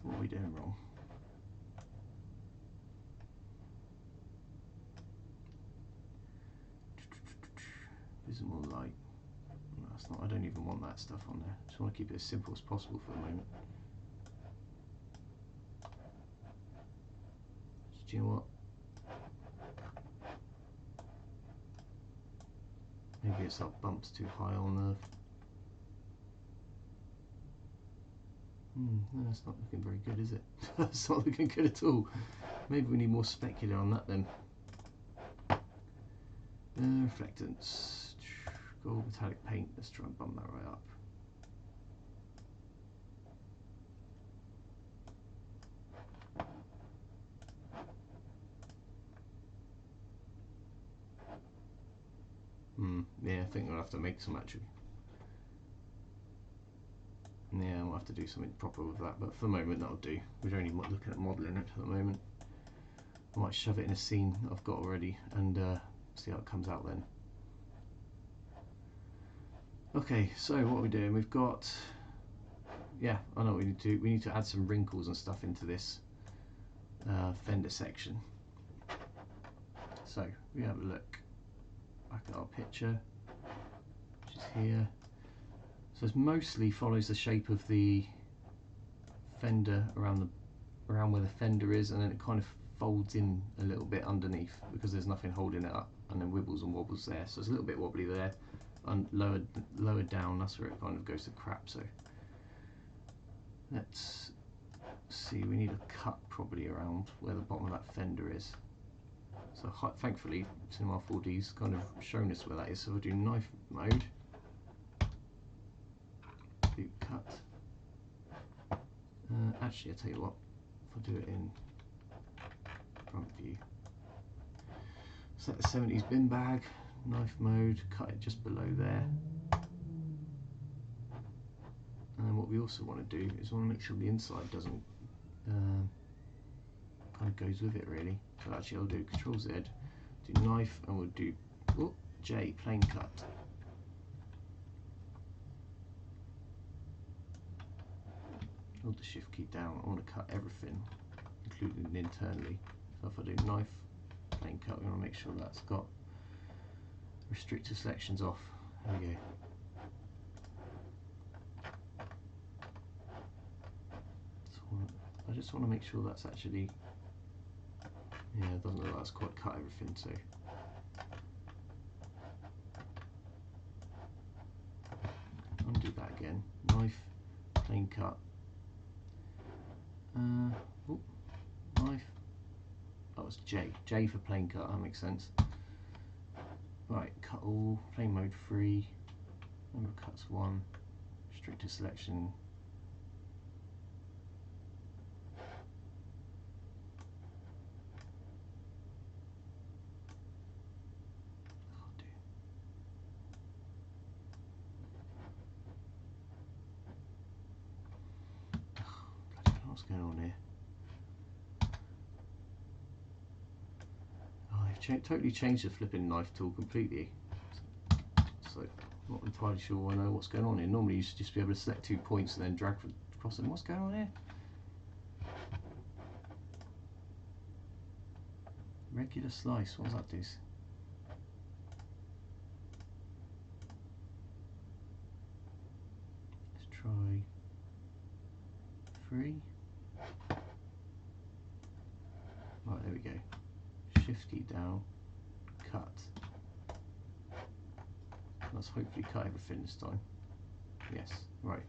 What are we doing wrong? Visible light. No, that's not. I don't even want that stuff on there. Just want to keep it as simple as possible for the moment. Do you know what? Maybe it's our bumps too high on the. No, that's not looking very good, is it? That's not looking good at all. Maybe we need more specular on that then. Reflectance. Gold metallic paint. Let's try and bump that right up. Yeah, I think we'll have to make some actually. Yeah, we'll have to do something proper with that, but for the moment that'll do. We're only looking at modelling it at the moment. I might shove it in a scene I've got already and see how it comes out then. Okay, so what are we doing? We've got, yeah, I know what we need to do. We need to add some wrinkles and stuff into this fender section. So we have a look back at our picture, which is here. So it mostly follows the shape of the fender around where the fender is, and then it kind of folds in a little bit underneath because there's nothing holding it up, and then wibbles and wobbles there. So it's a little bit wobbly there. lower down, that's where it kind of goes to crap. So let's see, we need a cut probably around where the bottom of that fender is. So thankfully Cinema 4D's kind of shown us where that is. So we'll do knife mode, do cut. Actually, I'll tell you what, if I do it in front view, set the 70s bin bag, knife mode, cut it just below there. And then what we also want to do is want to make sure the inside doesn't kind of goes with it really. So actually I'll do Control Z, do knife, and we'll do J, plane cut. Hold the shift key down. I want to cut everything, including internally. So if I do knife, plane cut, we want to make sure that's got restrictor selections off. There we go. I just want to make sure that's actually, yeah, it doesn't look like it's quite cut everything, so undo that again, knife, plane cut, knife, that was J for plane cut, that makes sense. Right, cut all, plane mode 3, number of cuts 1, restrictor selection. What's going on here? Oh, they've totally changed the flipping knife tool completely. So I'm not entirely sure I know what's going on here. Normally you should just be able to select 2 points and then drag across them. What's going on here? Regular slice, what does that do? Let's try 3. Right, there we go. Shift key down, cut. Let's hopefully cut everything this time. Yes, right.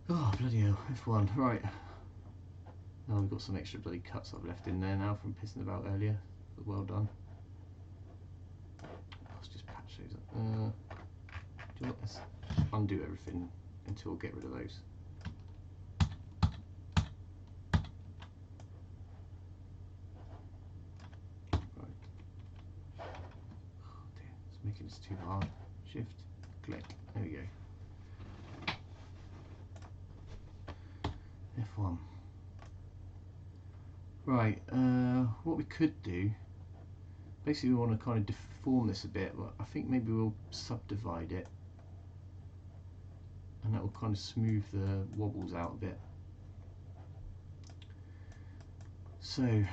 Oh, bloody hell, F1, right. Now we've got some extra bloody cuts I've left in there now from pissing about earlier, but well done. Let's just patch those up. Do you know what, let's undo everything until I get rid of those. Making this too hard. Shift, click, there we go. F1. Right, what we could do, basically we want to kind of deform this a bit, but I think maybe we'll subdivide it, and that will kind of smooth the wobbles out a bit. So,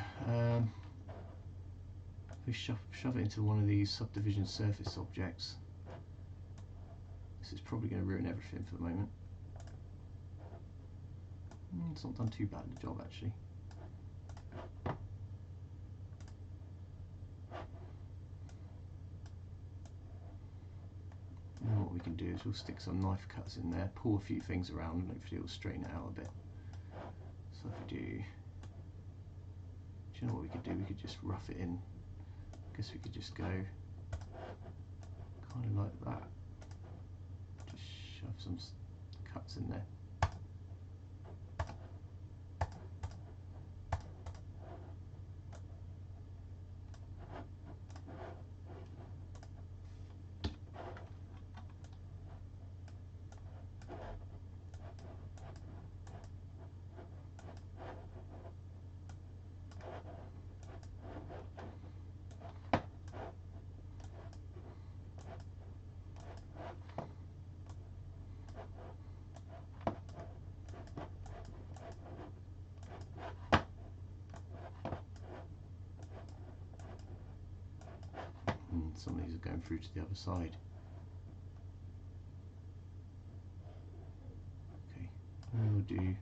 we shove it into one of these subdivision surface objects. This is probably going to ruin everything for the moment. It's not done too bad a job actually. Now what we can do is we'll stick some knife cuts in there, pull a few things around, and hopefully it'll straighten it out a bit. So if we do you know what we could do? We could just rough it in. I guess we could just go kind of like that. Just shove some cuts in there. Some of these are going through to the other side. Okay, we'll do.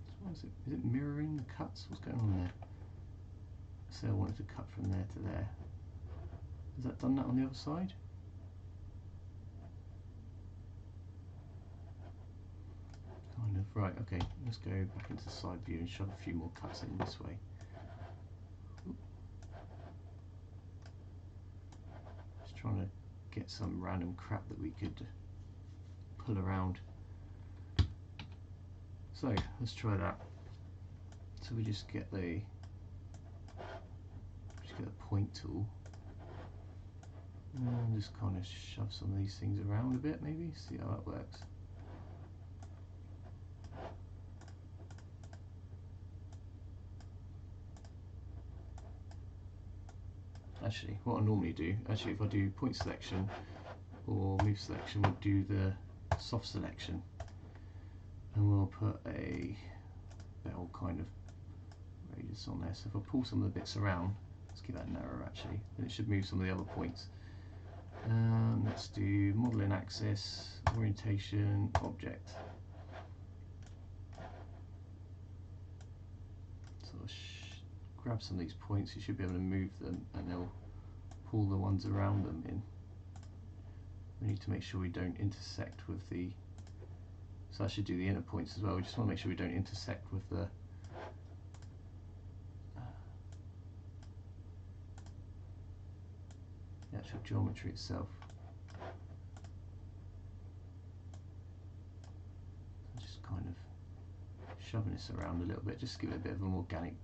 So what is it? Is it mirroring the cuts? What's going on there? say I wanted to cut from there to there. Has that done that on the other side? Kind of, right, okay, let's go back into the side view and shove a few more cuts in this way. Just trying to get some random crap that we could pull around. So let's try that. So we just get the point tool and just kind of shove some of these things around a bit, maybe see how that works. Actually, what I normally do, if I do point selection or move selection, we'll do the soft selection, and we'll put a bell kind of radius on there. So if I pull some of the bits around, let's keep that narrower actually, then it should move some of the other points. Let's do modeling axis, orientation, object. So grab some of these points, you should be able to move them and they'll pull the ones around them in. We need to make sure we don't intersect with the, so I should do the inner points as well. We just want to make sure we don't intersect with the actual geometry itself. So just kind of shoving this around a little bit, just to give it a bit of an organic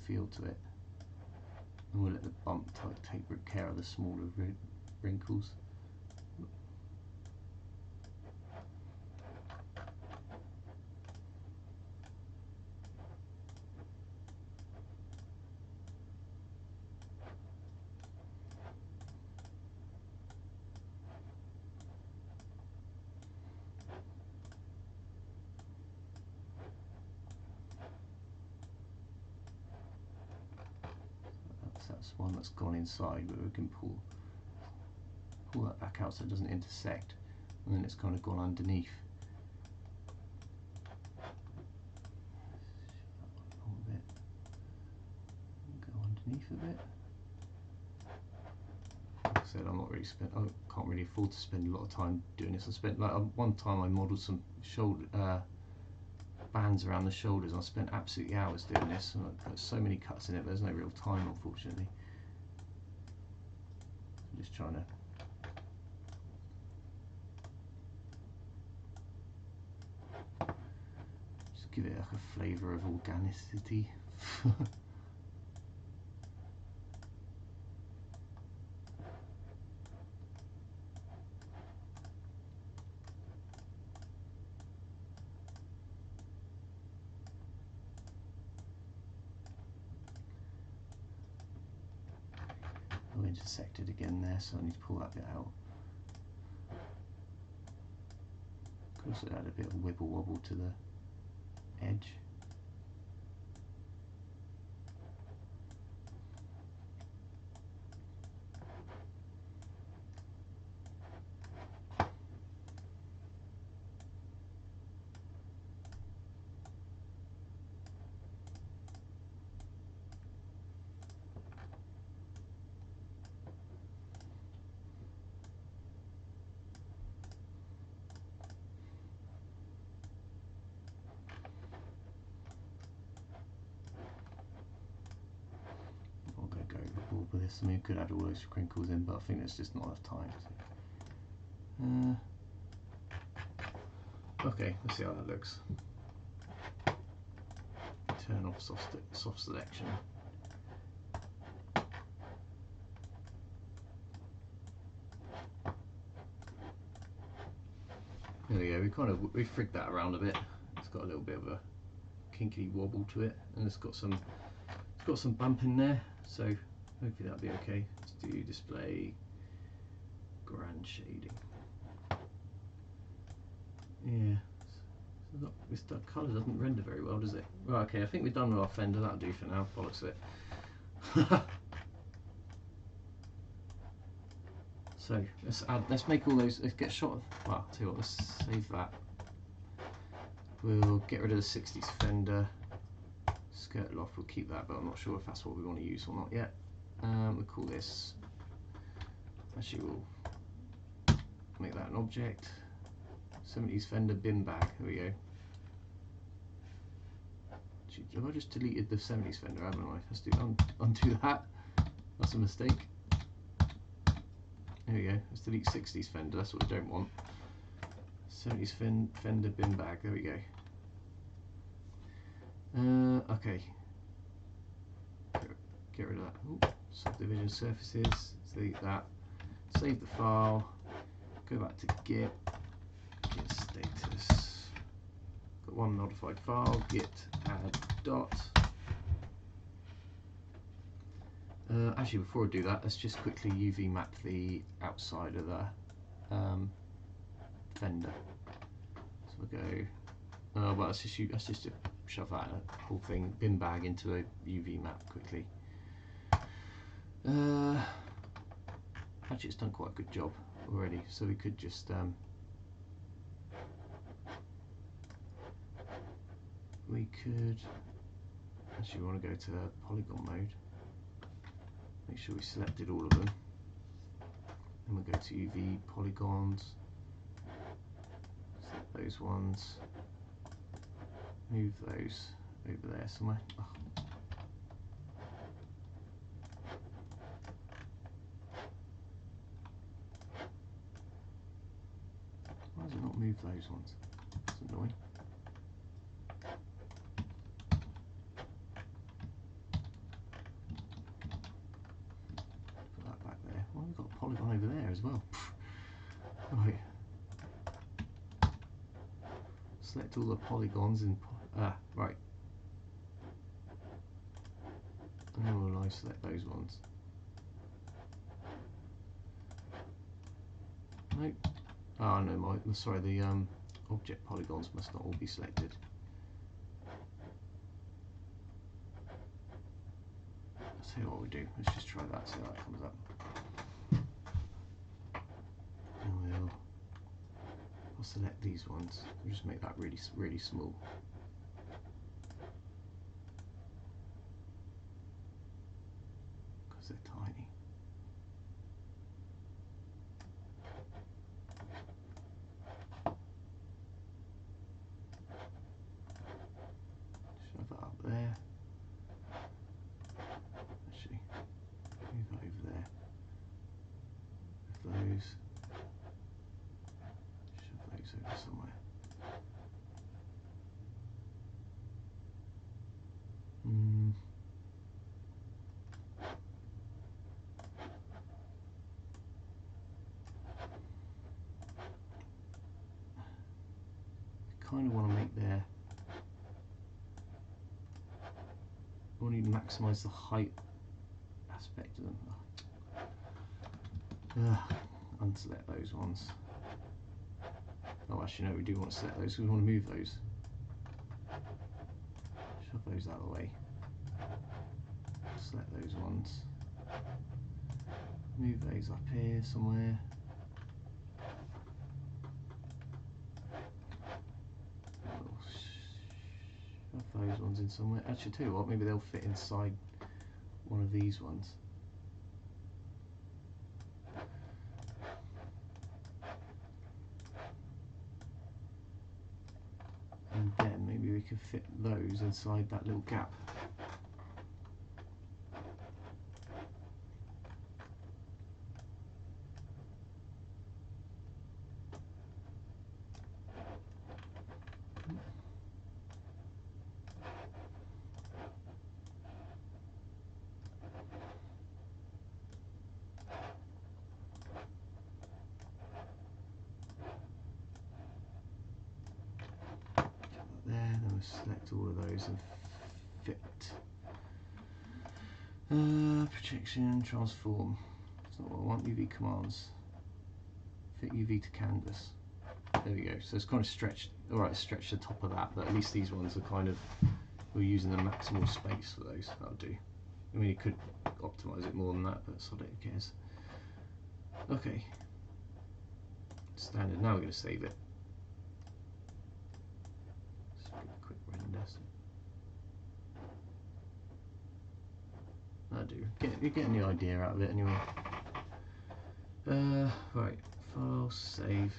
feel to it. And we'll let the bump take good care of the smaller wrinkles. That's one that's gone inside, but we can pull that back out so it doesn't intersect, and then it's kind of gone underneath. A bit. Go underneath a bit. Like I said, I can't really afford to spend a lot of time doing this. I spent one time I modelled some shoulder bands around the shoulders. I spent absolutely hours doing this, and I put so many cuts in it, but there's no real time, unfortunately. I'm just trying to give it like a flavour of organicity. I've intersected again there, so I need to pull that bit out. Could also add a bit of wibble wobble to the edge. With this, I mean, I could add all those crinkles in, but I think there's just not enough time. Okay, let's see how that looks. Turn off soft selection. There we go. We frigged that around a bit. It's got a little bit of a kinky wobble to it, and it's got some bump in there. So hopefully that'll be okay. Let's do display grand shading. Yeah, so this colour doesn't render very well, does it? Right, okay, I think we're done with our fender. That'll do for now. Bollocks it. So let's make all those. Let's get a shot of. Well, I'll tell you what. Let's save that. We'll get rid of the 60s fender. skirt loft, we'll keep that, but I'm not sure if that's what we want to use or not yet. We'll call this, actually we'll make that an object. 70s Fender bin bag, there we go. Have I just deleted the 70s Fender, haven't I? Let's undo that. That's a mistake. There we go. Let's delete 60s Fender, that's what we don't want. 70s Fender bin bag, there we go. Okay. Get rid of that. Ooh, subdivision surfaces, delete that. Save the file. Go back to git status. Got one modified file, git add dot. Actually, before I do that, let's just quickly UV map the outside of the fender. So we'll go. Well, let's just shove that whole thing bin bag into a UV map quickly. Actually, it's done quite a good job already, so we could just actually we want to go to polygon mode, make sure we selected all of them, and we'll go to UV polygons, select those ones, move those over there somewhere. Oh. Why does it not move those ones? That's annoying. Put that back there. Well, we've got a polygon over there as well. Right. Select all the polygons and right. And then we'll select those ones. Nope. Oh no, sorry, the object polygons must not all be selected. Let's see what we do. Let's just try that, see how that comes up. And I'll select these ones. We'll just make that really, really small. Because they're tiny. Shove that up there. Actually, move that over there. With those. Shove those over somewhere. Kind of want to make I want to maximise the height aspect of them. Unselect those ones. Oh, actually no, we do want to select those, so we want to move those. Shove those out of the way. Select those ones. Move those up here somewhere. Shove those ones in somewhere. Actually, tell you what, maybe they'll fit inside one of these ones. And then maybe we could fit those inside that little gap. There, then we'll select all of those and fit. Projection, transform. That's not what I want. UV commands. Fit UV to canvas. There we go. So it's kind of stretched. Alright, stretch the top of that, but at least these ones are kind of, we're using the maximal space for those. That'll do. I mean, you could optimize it more than that, but sod it, who cares. Okay. Standard. Now we're going to save it. Quick render. do. You're getting the idea out of it anyway. Right, file, save.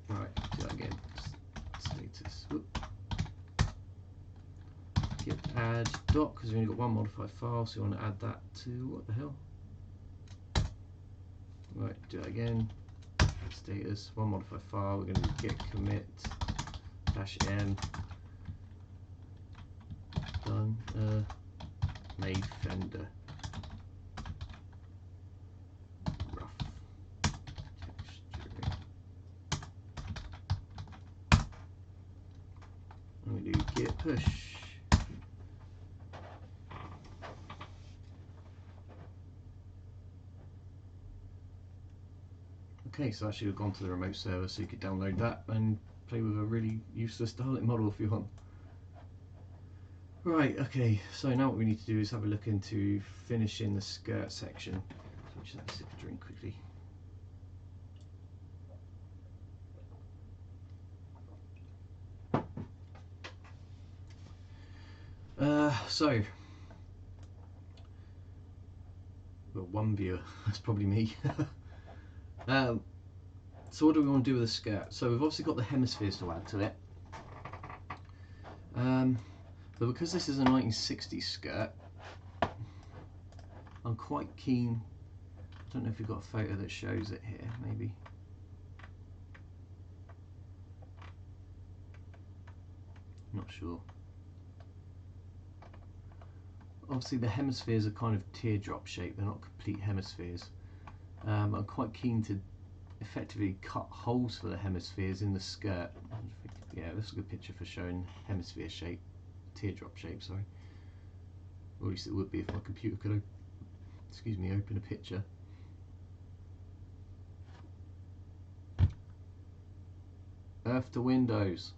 Right, do that again. Status. Whoop. Git add doc, because we've only got one modified file, so you want to add that to what the hell? Right, do that again. Status, one modified file. We're going to do git commit -m. Done. Made fender. Rough texturing. And we do git push. Okay, so that should have gone to the remote server, so you could download that and play with a really useless Dalek model if you want. Right, okay, so now what we need to do is have a look into finishing the skirt section. So just have a sip of drink quickly. So, well, one viewer, that's probably me. So what do we want to do with the skirt? So we've obviously got the hemispheres to add to it. But because this is a 1960s skirt, I'm quite keen. I don't know if you've got a photo that shows it here, maybe. Not sure. Obviously the hemispheres are kind of teardrop shaped, they're not complete hemispheres. I'm quite keen to effectively cut holes for the hemispheres in the skirt. Yeah, this is a good picture for showing hemisphere shape, teardrop shape, sorry. Or at least it would be if my computer could, excuse me, open a picture. Earth to Windows.